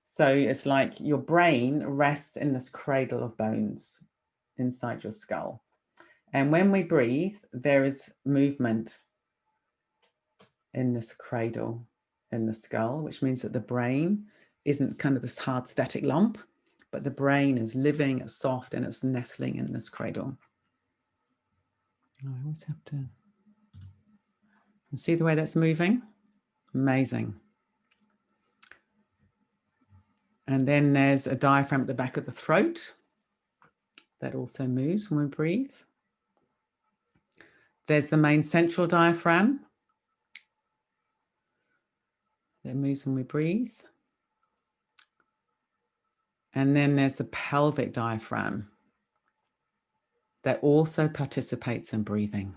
So it's like your brain rests in this cradle of bones inside your skull. And when we breathe, there is movement in this cradle in the skull, which means that the brain isn't kind of this hard static lump, but the brain is living, it's soft, and it's nestling in this cradle. I always have to see the way that's moving. Amazing. And then there's a diaphragm at the back of the throat that also moves when we breathe. There's the main central diaphragm that moves when we breathe. And then there's the pelvic diaphragm that also participates in breathing.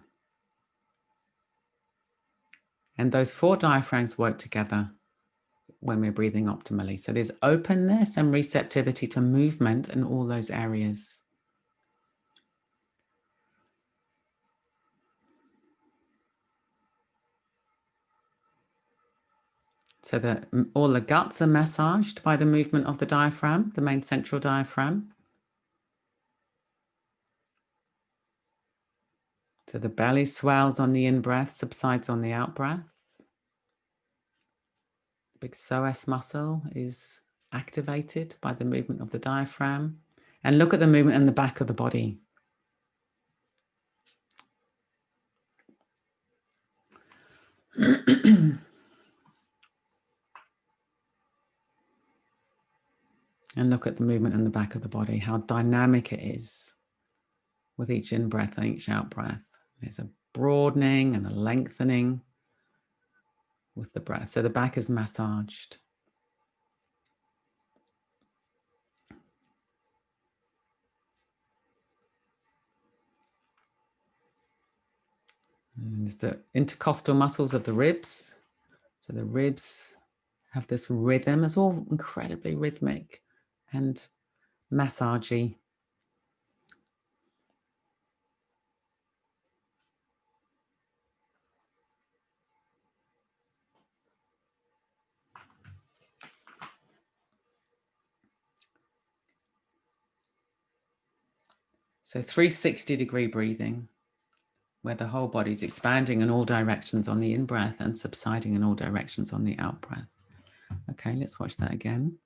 And those 4 diaphragms work together when we're breathing optimally. So there's openness and receptivity to movement in all those areas. So that all the guts are massaged by the movement of the diaphragm, the main central diaphragm. So the belly swells on the in-breath, subsides on the out-breath. The big psoas muscle is activated by the movement of the diaphragm. And look at the movement in the back of the body. And look at the movement in the back of the body, how dynamic it is with each in-breath and each out-breath. There's a broadening and a lengthening with the breath. So the back is massaged. And there's the intercostal muscles of the ribs. So the ribs have this rhythm. It's all incredibly rhythmic and massagey. So 360-degree breathing, where the whole body is expanding in all directions on the in-breath and subsiding in all directions on the out-breath. Okay, let's watch that again.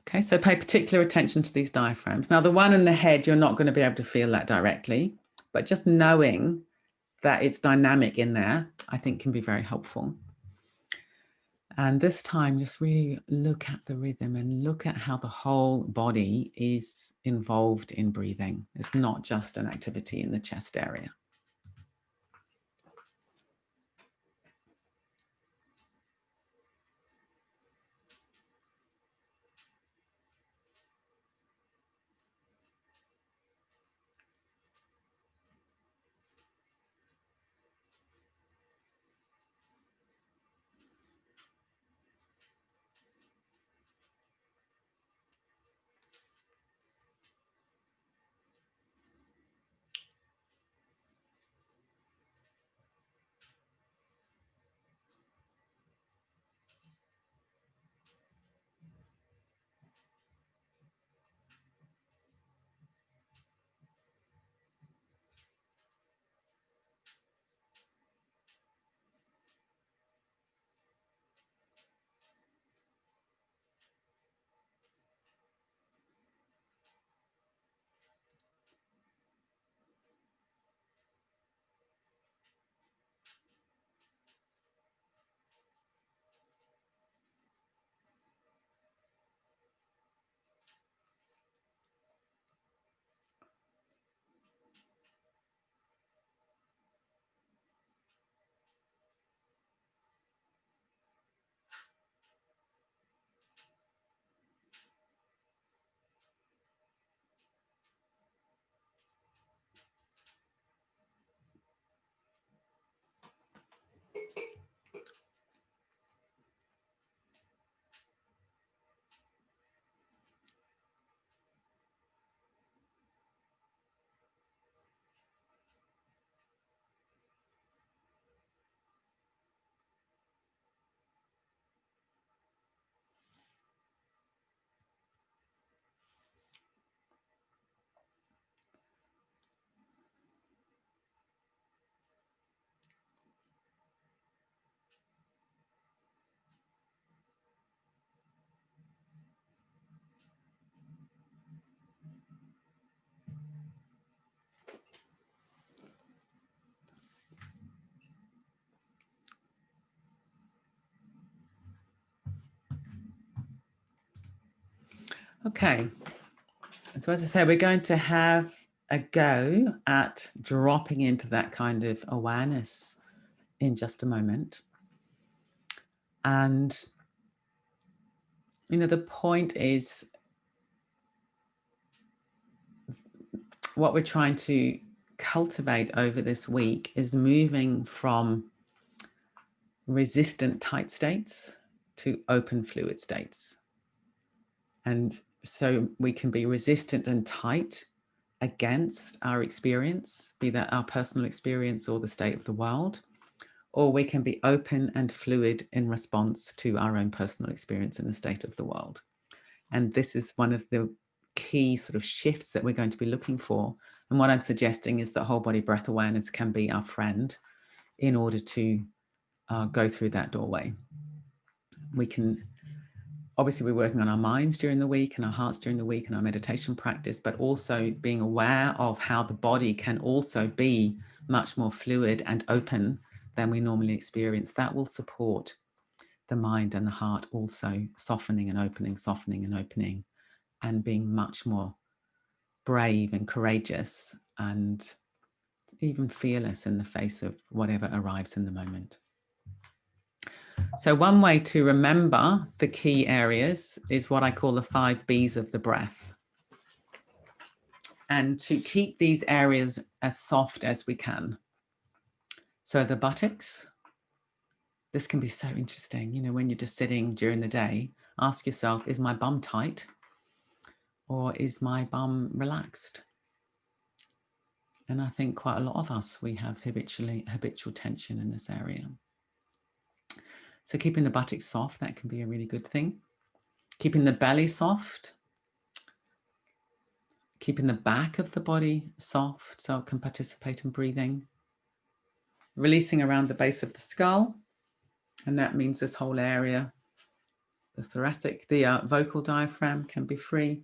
Okay, so pay particular attention to these diaphragms. Now, the one in the head, you're not going to be able to feel that directly, but just knowing that it's dynamic in there, I think can be very helpful. And this time, just really look at the rhythm and look at how the whole body is involved in breathing. It's not just an activity in the chest area. Okay, so as I say, we're going to have a go at dropping into that kind of awareness in just a moment. And, you know, the point is what we're trying to cultivate over this week is moving from resistant tight states to open fluid states. And so we can be resistant and tight against our experience, be that our personal experience or the state of the world, or we can be open and fluid in response to our own personal experience in the state of the world. And this is one of the key sort of shifts that we're going to be looking for. And what I'm suggesting is that whole body breath awareness can be our friend in order to go through that doorway. We can, obviously we're working on our minds during the week and our hearts during the week and our meditation practice, but also being aware of how the body can also be much more fluid and open than we normally experience. That will support the mind and the heart also softening and opening and being much more brave and courageous and even fearless in the face of whatever arrives in the moment. So one way to remember the key areas is what I call the 5 B's of the breath. And to keep these areas as soft as we can. So the buttocks, this can be so interesting. You know, when you're just sitting during the day, ask yourself, is my bum tight or is my bum relaxed? And I think quite a lot of us, we have habitual tension in this area. So keeping the buttocks soft, that can be a really good thing. Keeping the belly soft. Keeping the back of the body soft so it can participate in breathing. Releasing around the base of the skull. And that means this whole area, the thoracic, the vocal diaphragm can be free.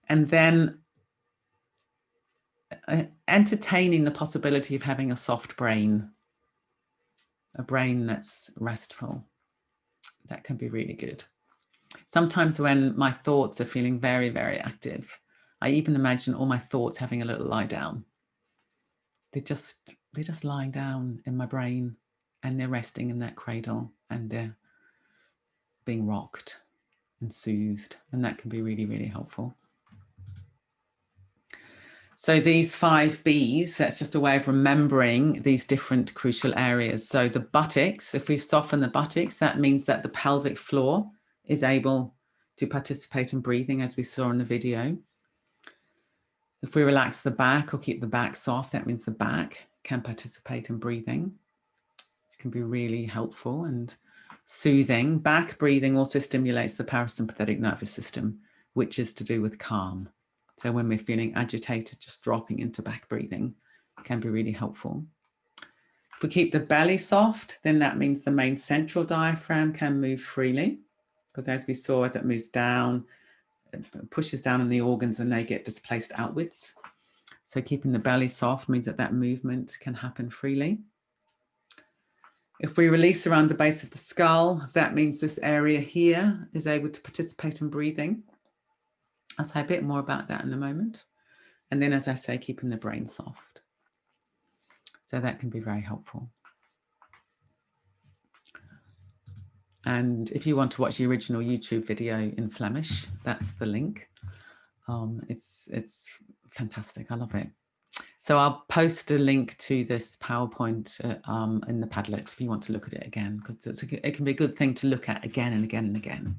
And then entertaining the possibility of having a soft brain, a brain that's restful. That can be really good. Sometimes when my thoughts are feeling very, very active, I even imagine all my thoughts having a little lie down. They're just lying down in my brain and they're resting in that cradle and they're being rocked and soothed. And that can be really, really helpful. So these 5 B's, that's just a way of remembering these different crucial areas. So the buttocks, if we soften the buttocks, that means that the pelvic floor is able to participate in breathing, as we saw in the video. If we relax the back or keep the back soft, that means the back can participate in breathing, which can be really helpful and soothing. Back breathing also stimulates the parasympathetic nervous system, which is to do with calm. So when we're feeling agitated, just dropping into back breathing can be really helpful. If we keep the belly soft, then that means the main central diaphragm can move freely, because as we saw, as it moves down, it pushes down on the organs and they get displaced outwards. So keeping the belly soft means that that movement can happen freely. If we release around the base of the skull, that means this area here is able to participate in breathing. I'll say a bit more about that in a moment. And then, as I say, keeping the brain soft. So that can be very helpful. And if you want to watch the original YouTube video in Flemish, that's the link. It's fantastic. I love it. So I'll post a link to this PowerPoint in the Padlet if you want to look at it again, because it can be a good thing to look at again and again and again.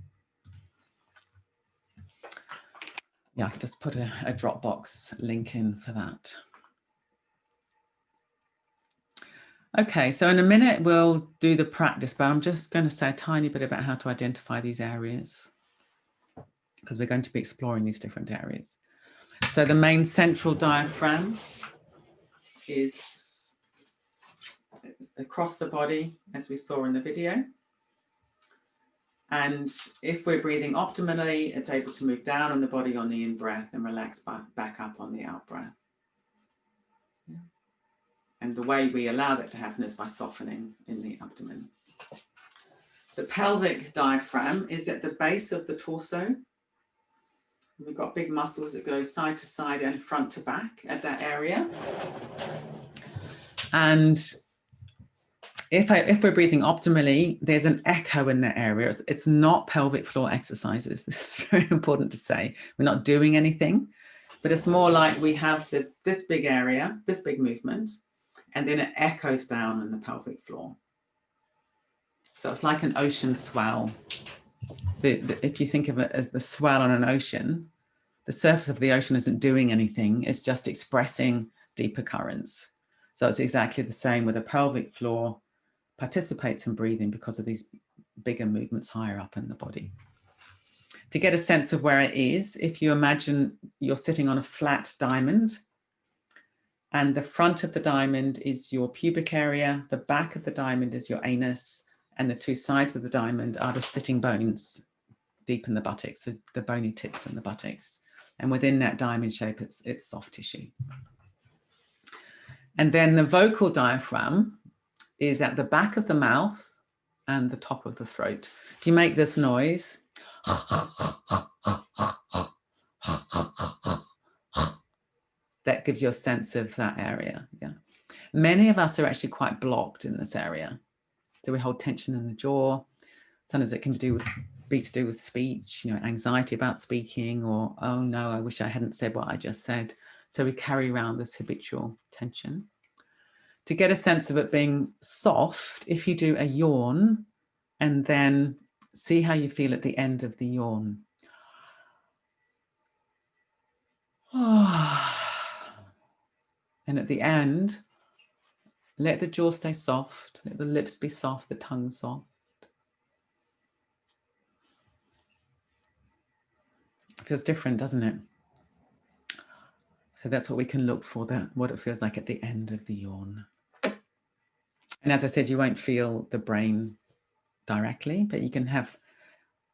Yeah, I can just put a Dropbox link in for that. Okay, so in a minute we'll do the practice, but I'm just going to say a tiny bit about how to identify these areas, because we're going to be exploring these different areas. So the main central diaphragm is across the body, as we saw in the video. And if we're breathing optimally, it's able to move down on the body on the in-breath and relax back up on the out-breath. Yeah. And the way we allow that to happen is by softening in the abdomen. The pelvic diaphragm is at the base of the torso. We've got big muscles that go side to side and front to back at that area. And if we're breathing optimally, there's an echo in that area. It's not pelvic floor exercises. This is very important to say. We're not doing anything, but it's more like we have this big area, this big movement, and then it echoes down on the pelvic floor. So it's like an ocean swell. If you think of it as the swell on an ocean, the surface of the ocean isn't doing anything. It's just expressing deeper currents. So it's exactly the same with the pelvic floor participates in breathing because of these bigger movements higher up in the body. To get a sense of where it is, if you imagine you're sitting on a flat diamond and the front of the diamond is your pubic area, the back of the diamond is your anus, and the two sides of the diamond are the sitting bones deep in the buttocks, the bony tips in the buttocks. And within that diamond shape, it's soft tissue. And then the vocal diaphragm is at the back of the mouth and the top of the throat. If you make this noise, that gives you a sense of that area. Yeah. Many of us are actually quite blocked in this area. So we hold tension in the jaw. Sometimes it can be to do with speech, anxiety about speaking, or, oh no, I wish I hadn't said what I just said. So we carry around this habitual tension. To get a sense of it being soft, if you do a yawn and then see how you feel at the end of the yawn. And at the end, let the jaw stay soft, let the lips be soft, the tongue soft. It feels different, doesn't it? So that's what we can look for, what it feels like at the end of the yawn. And as I said, you won't feel the brain directly, but you can have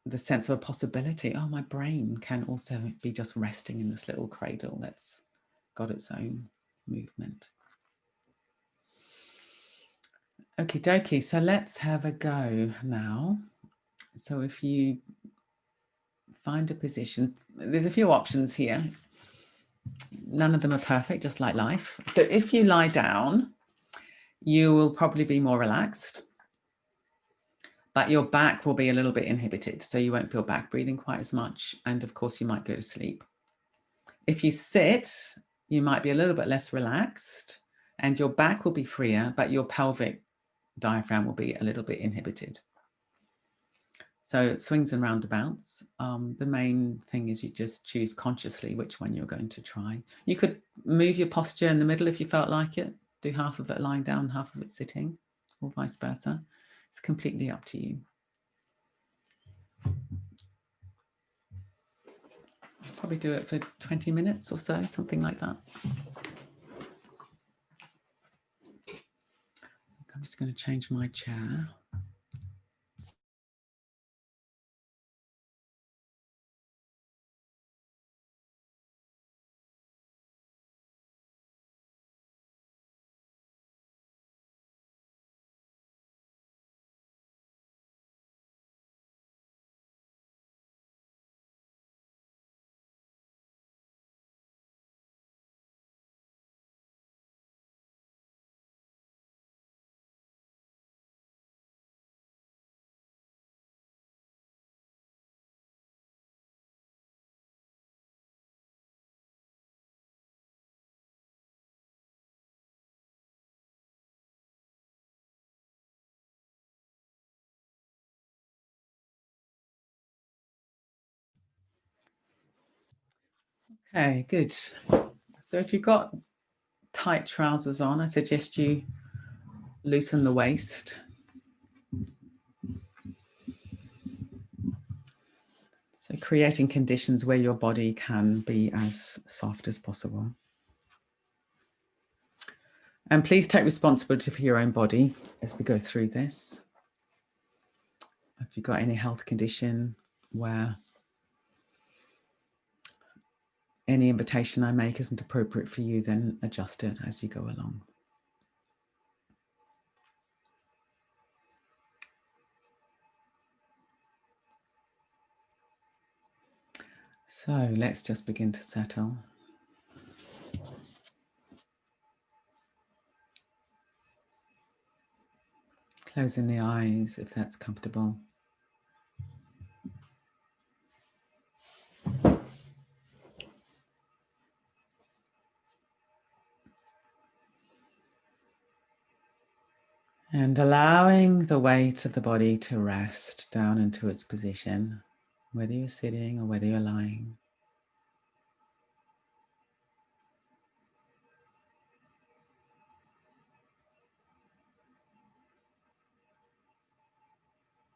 the sense of a possibility. Oh, my brain can also be just resting in this little cradle that's got its own movement. Okie dokie, so let's have a go now. So if you find a position, there's a few options here. None of them are perfect, just like life. So if you lie down, you will probably be more relaxed, but your back will be a little bit inhibited. So you won't feel back breathing quite as much. And of course you might go to sleep. If you sit, you might be a little bit less relaxed and your back will be freer, but your pelvic diaphragm will be a little bit inhibited. So it swings and roundabouts. The main thing is you just choose consciously which one you're going to try. You could move your posture in the middle if you felt like it. Do half of it lying down, half of it sitting, or vice versa. It's completely up to you. Probably do it for 20 minutes or so, something like that. I'm just going to change my chair. Okay, good. So if you've got tight trousers on, I suggest you loosen the waist. So creating conditions where your body can be as soft as possible. And please take responsibility for your own body as we go through this. If you've got any health condition where any invitation I make isn't appropriate for you, then adjust it as you go along. So let's just begin to settle. Closing the eyes if that's comfortable. And allowing the weight of the body to rest down into its position, whether you're sitting or whether you're lying.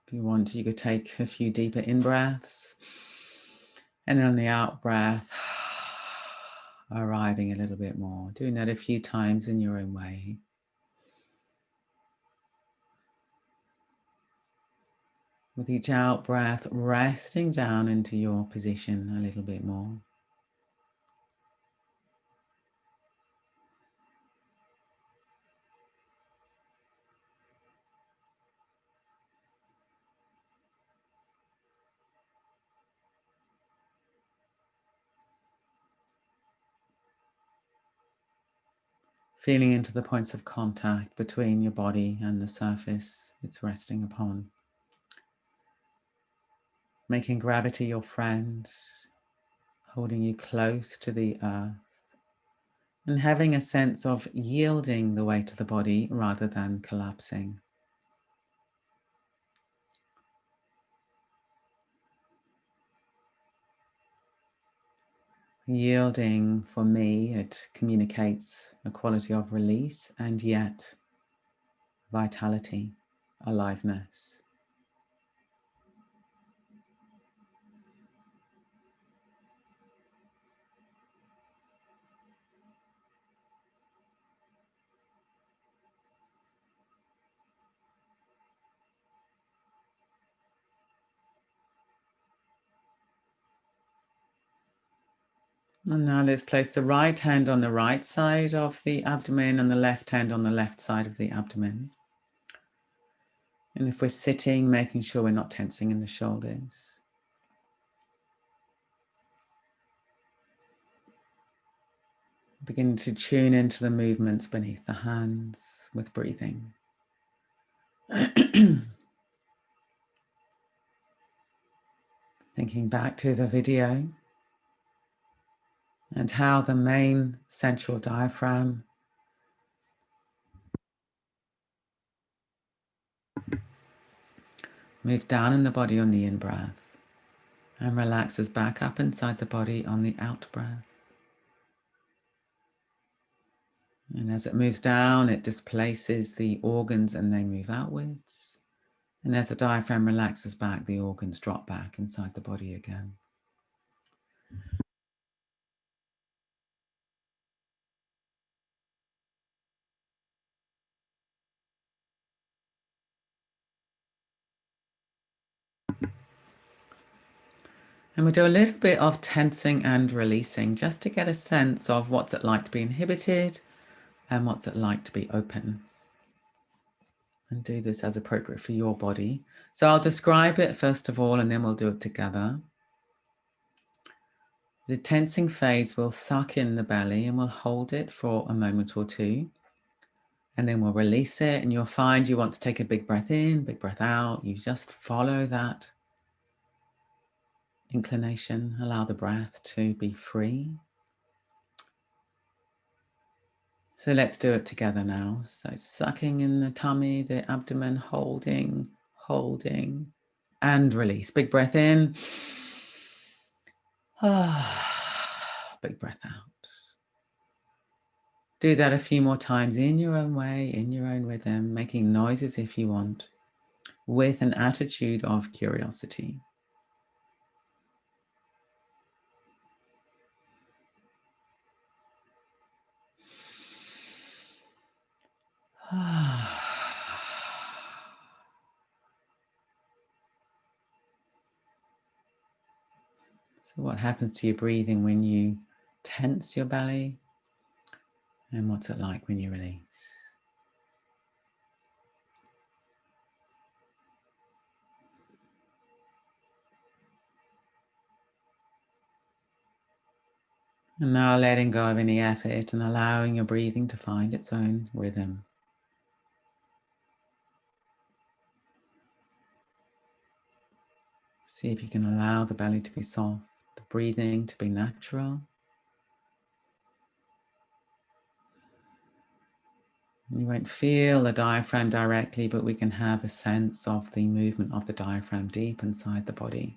If you want, you could take a few deeper in-breaths. And then on the out-breath, arriving a little bit more. Doing that a few times in your own way. With each out-breath, resting down into your position a little bit more. Feeling into the points of contact between your body and the surface it's resting upon. Making gravity your friend, holding you close to the earth, and having a sense of yielding the weight of the body rather than collapsing. Yielding, for me, it communicates a quality of release and yet vitality, aliveness. And now let's place the right hand on the right side of the abdomen and the left hand on the left side of the abdomen. And if we're sitting, making sure we're not tensing in the shoulders. Beginning to tune into the movements beneath the hands with breathing. Thinking back to the video and how the main central diaphragm moves down in the body on the in-breath and relaxes back up inside the body on the out-breath. And as it moves down, it displaces the organs and they move outwards. And as the diaphragm relaxes back, the organs drop back inside the body again. And we do a little bit of tensing and releasing just to get a sense of what's it like to be inhibited and what's it like to be open. And do this as appropriate for your body. So I'll describe it first of all, and then we'll do it together. The tensing phase will suck in the belly and we'll hold it for a moment or two. And then we'll release it, and you'll find you want to take a big breath in, big breath out. You just follow that inclination, allow the breath to be free. So let's do it together now. So sucking in the tummy, the abdomen, holding, holding, and release. Big breath in. Big breath out. Do that a few more times in your own way, in your own rhythm, making noises if you want, with an attitude of curiosity. So what happens to your breathing when you tense your belly? And what's it like when you release? And now letting go of any effort and allowing your breathing to find its own rhythm. See if you can allow the belly to be soft, the breathing to be natural. You won't feel the diaphragm directly, but we can have a sense of the movement of the diaphragm deep inside the body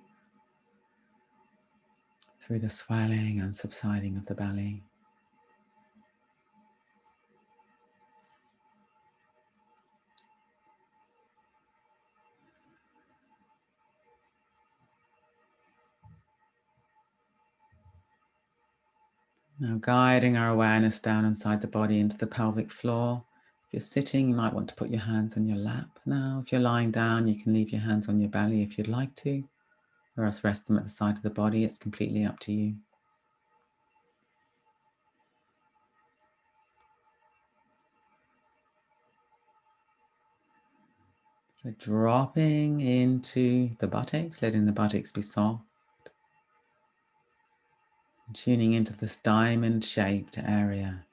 through the swelling and subsiding of the belly. Now guiding our awareness down inside the body into the pelvic floor. If you're sitting, you might want to put your hands on your lap. Now, if you're lying down, you can leave your hands on your belly if you'd like to, or else rest them at the side of the body. It's completely up to you. So dropping into the buttocks, letting the buttocks be soft. Tuning into this diamond-shaped area,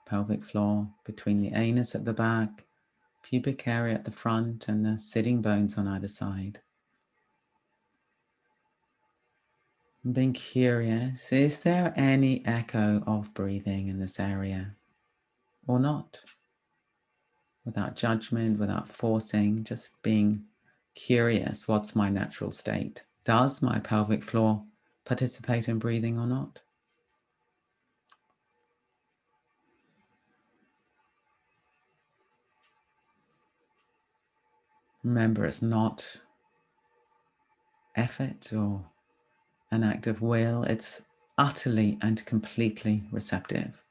pelvic floor, between the anus at the back, pubic area at the front, and the sitting bones on either side. And being curious, is there any echo of breathing in this area or not? Without judgment, without forcing, just being curious, what's my natural state? Does my pelvic floor participate in breathing or not? Remember, it's not effort or an act of will. It's utterly and completely receptive.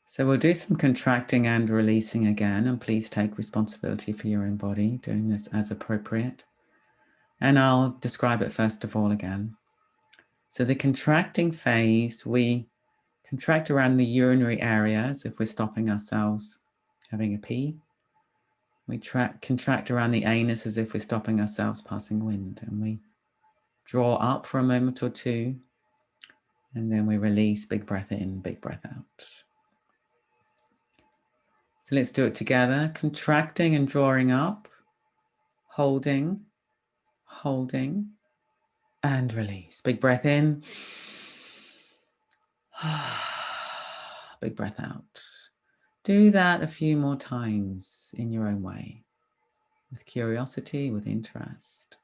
So we'll do some contracting and releasing again, and please take responsibility for your own body, doing this as appropriate. And I'll describe it first of all again. So the contracting phase, we contract around the urinary areas if we're stopping ourselves having a pee. We contract around the anus as if we're stopping ourselves passing wind. And we draw up for a moment or two. And then we release, big breath in, big breath out. So let's do it together. Contracting and drawing up, holding, holding, and release. Big breath in. Big breath out. Do that a few more times in your own way, with curiosity, with interest.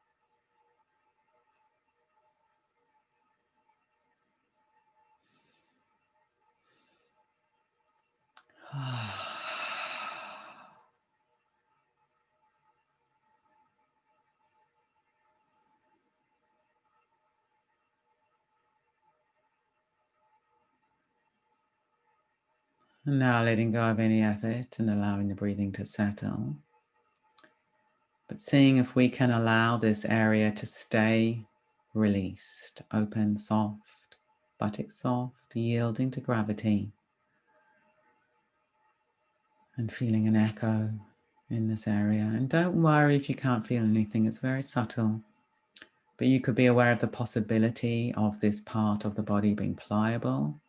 And now letting go of any effort and allowing the breathing to settle. But seeing if we can allow this area to stay released, open, soft, buttocks soft, yielding to gravity. And feeling an echo in this area. And don't worry if you can't feel anything, it's very subtle. But you could be aware of the possibility of this part of the body being pliable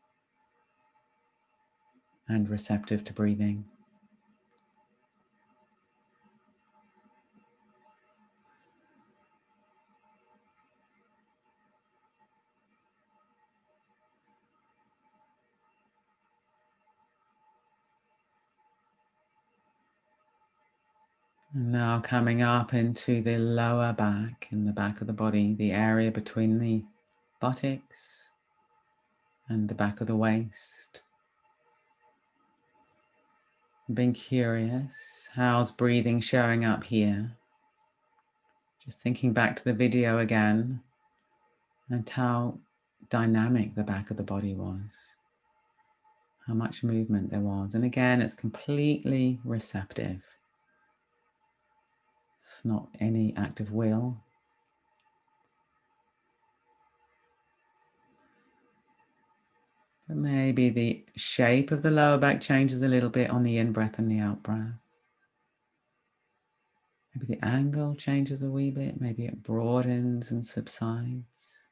and receptive to breathing. And now coming up into the lower back, in the back of the body, the area between the buttocks and the back of the waist. Being curious, how's breathing showing up here? Just thinking back to the video again and how dynamic the back of the body was. How much movement there was. And again, it's completely receptive. It's not any act of will. But maybe the shape of the lower back changes a little bit on the in-breath and the out-breath. Maybe the angle changes a wee bit, maybe it broadens and subsides.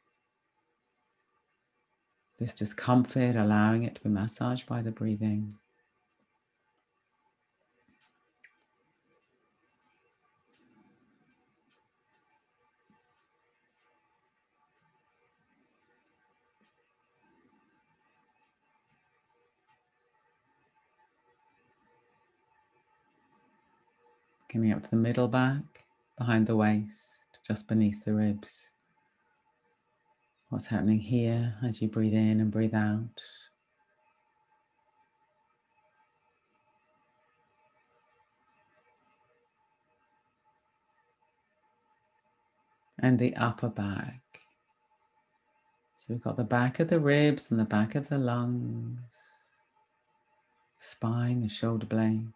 This discomfort, allowing it to be massaged by the breathing. Coming up to the middle back, behind the waist, just beneath the ribs. What's happening here as you breathe in and breathe out? And the upper back. So we've got the back of the ribs and the back of the lungs, spine, the shoulder blades.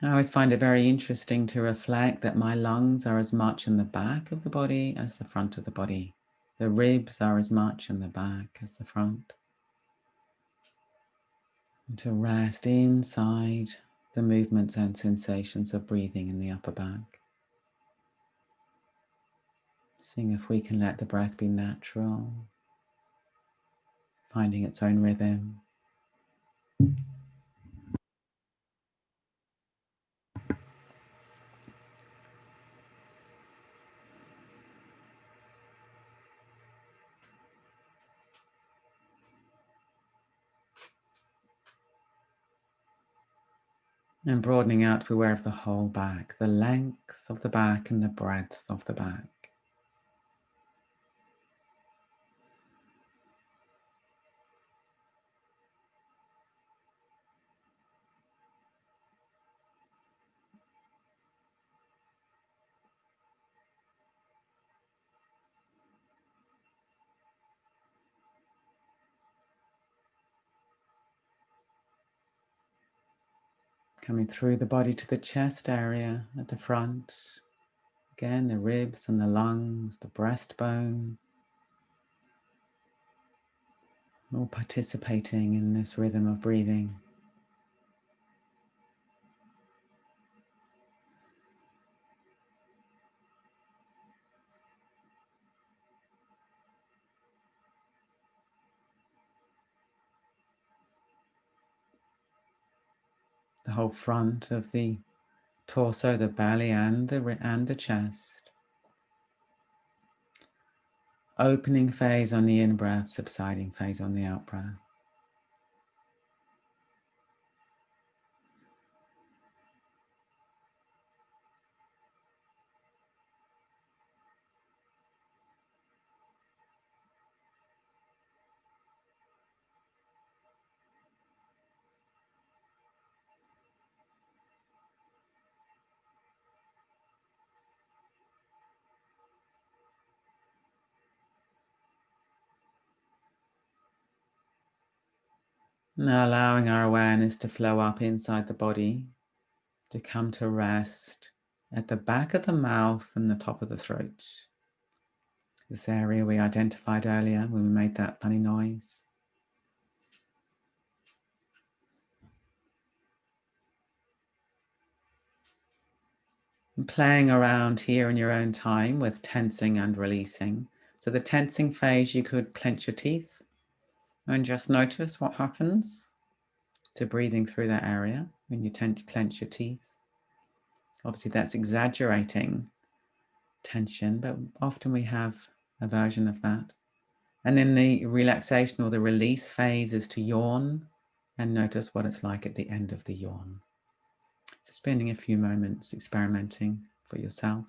I always find it very interesting to reflect that my lungs are as much in the back of the body as the front of the body. The ribs are as much in the back as the front. And to rest inside the movements and sensations of breathing in the upper back. Seeing if we can let the breath be natural, finding its own rhythm. And broadening out to be aware of the whole back, the length of the back and the breadth of the back. Coming through the body to the chest area at the front. Again, the ribs and the lungs, the breastbone. All participating in this rhythm of breathing. The whole front of the torso, the belly and the chest. Opening phase on the in-breath, subsiding phase on the out-breath. Now allowing our awareness to flow up inside the body, to come to rest at the back of the mouth and the top of the throat. This area we identified earlier when we made that funny noise. And playing around here in your own time with tensing and releasing. So the tensing phase, you could clench your teeth and just notice what happens to breathing through that area when you clench your teeth. Obviously that's exaggerating tension, but often we have a version of that. And then the relaxation or the release phase is to yawn and notice what it's like at the end of the yawn. So spending a few moments experimenting for yourself.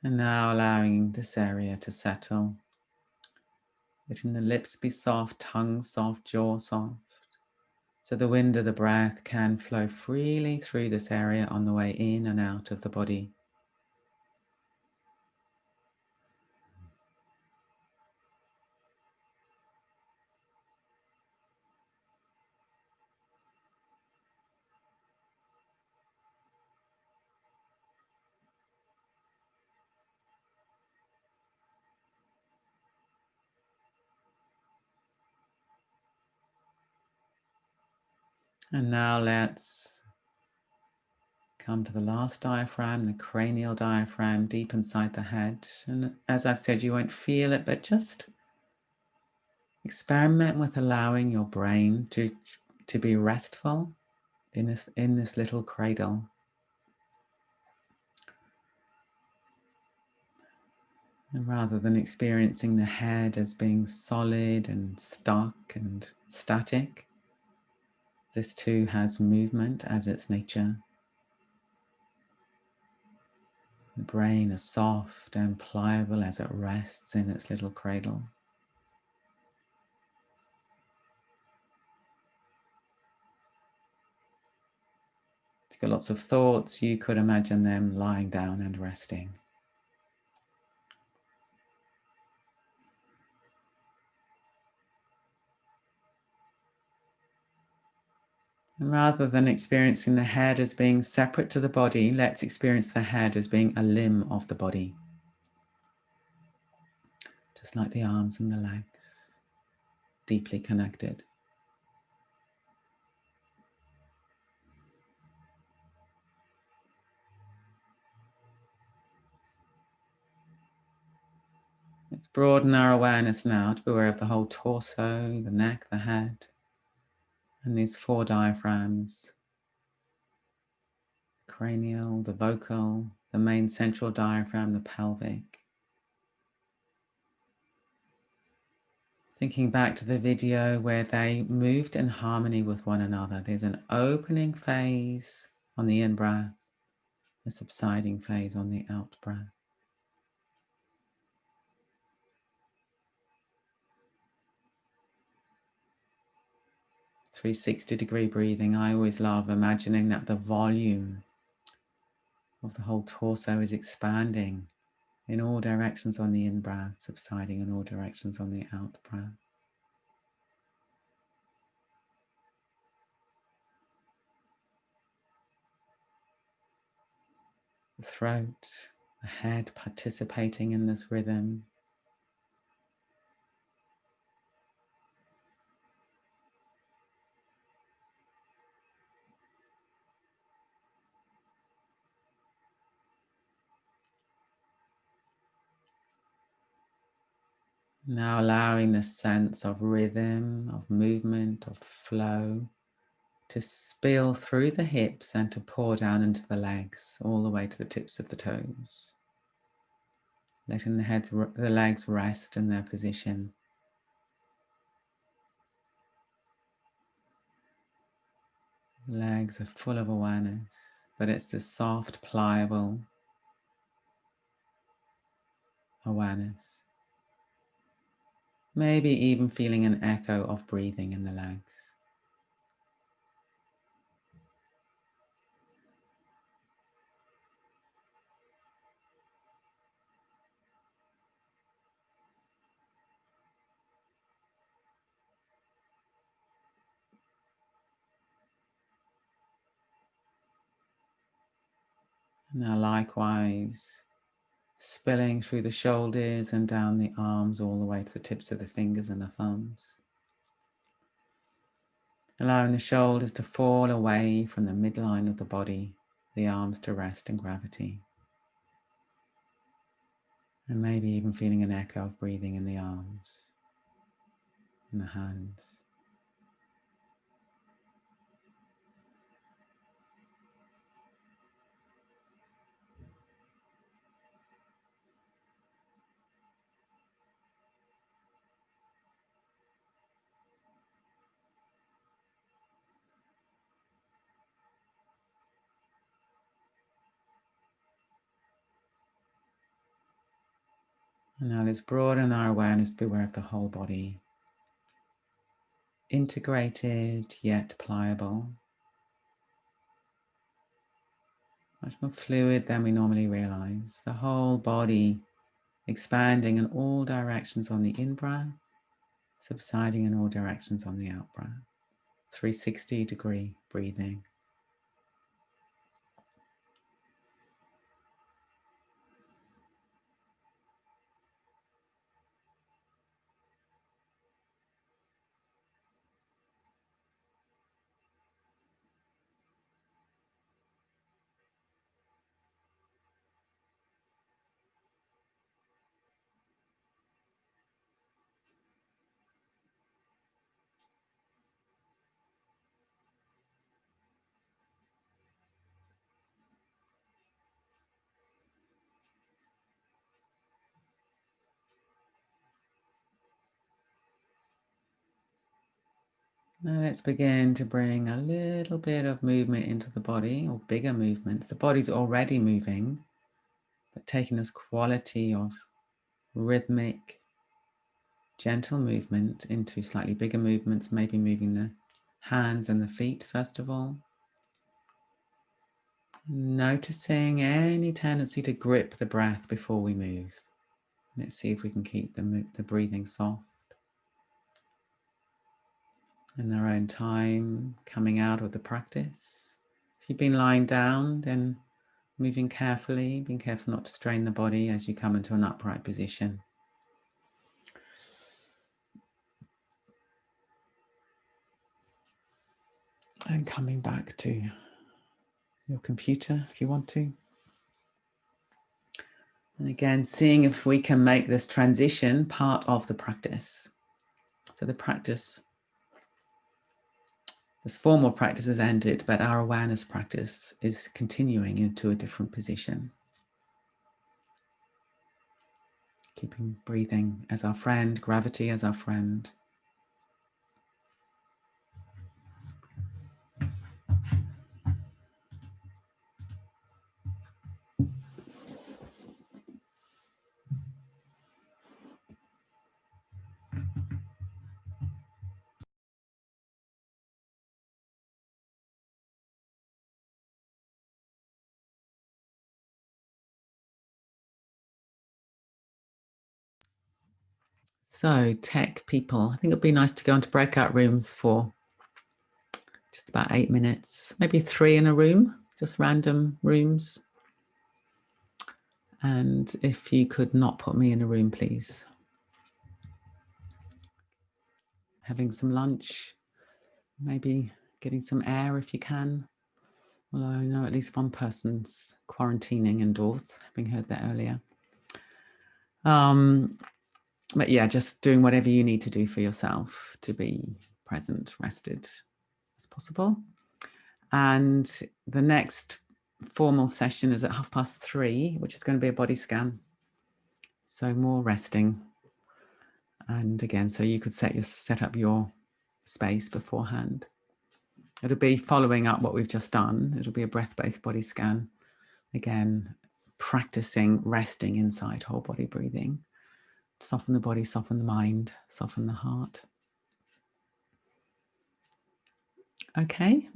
And now allowing this area to settle. Letting the lips be soft, tongue soft, jaw soft. So the wind of the breath can flow freely through this area on the way in and out of the body. And now let's come to the last diaphragm, the cranial diaphragm, deep inside the head. And as I've said, you won't feel it, but just experiment with allowing your brain to be restful in this little cradle. And rather than experiencing the head as being solid and stuck and static, this too has movement as its nature. The brain is soft and pliable as it rests in its little cradle. If you've got lots of thoughts, you could imagine them lying down and resting. And rather than experiencing the head as being separate to the body, let's experience the head as being a limb of the body. Just like the arms and the legs, deeply connected. Let's broaden our awareness now to be aware of the whole torso, the neck, the head, and these 4 diaphragms. Cranial, the vocal, the main central diaphragm, the pelvic. Thinking back to the video where they moved in harmony with one another. There's an opening phase on the in-breath, a subsiding phase on the out-breath. .360 breathing. I always love imagining that the volume of the whole torso is expanding in all directions on the in-breath, subsiding in all directions on the out-breath. The throat, the head participating in this rhythm. Now allowing the sense of rhythm, of movement, of flow to spill through the hips and to pour down into the legs, all the way to the tips of the toes. Letting the legs rest in their position. Legs are full of awareness, but it's this soft, pliable awareness. Maybe even feeling an echo of breathing in the legs. Now likewise, spilling through the shoulders and down the arms all the way to the tips of the fingers and the thumbs. Allowing the shoulders to fall away from the midline of the body, the arms to rest in gravity. And maybe even feeling an echo of breathing in the arms and the hands. And now let's broaden our awareness to be aware of the whole body. integrated yet pliable. Much more fluid than we normally realize. The whole body expanding in all directions on the in-breath, subsiding in all directions on the out-breath. 360-degree breathing. Now let's begin to bring a little bit of movement into the body, or bigger movements. The body's already moving, but taking this quality of rhythmic, gentle movement into slightly bigger movements, maybe moving the hands and the feet first of all. Noticing any tendency to grip the breath before we move. Let's see if we can keep the breathing soft. In their own time, coming out of the practice. If you've been lying down, then moving carefully, being careful not to strain the body as you come into an upright position. And coming back to your computer if you want to. And again, seeing if we can make this transition part of the practice. So the practice, this formal practice has ended, but our awareness practice is continuing into a different position. Keeping breathing as our friend, gravity as our friend. So tech people, I think it'd be nice to go into breakout rooms for just about 8 minutes, maybe 3 in a room, just random rooms. And if you could not put me in a room, please. Having some lunch, maybe getting some air if you can. Although I know at least one person's quarantining indoors, having heard that earlier. But yeah, just doing whatever you need to do for yourself to be present, rested as possible. And the next formal session is at 3:30, which is going to be a body scan. So more resting. And again, so you could set up your space beforehand. It'll be following up what we've just done. It'll be a breath-based body scan. Again, practicing resting inside whole body breathing. Soften the body, soften the mind, soften the heart. Okay.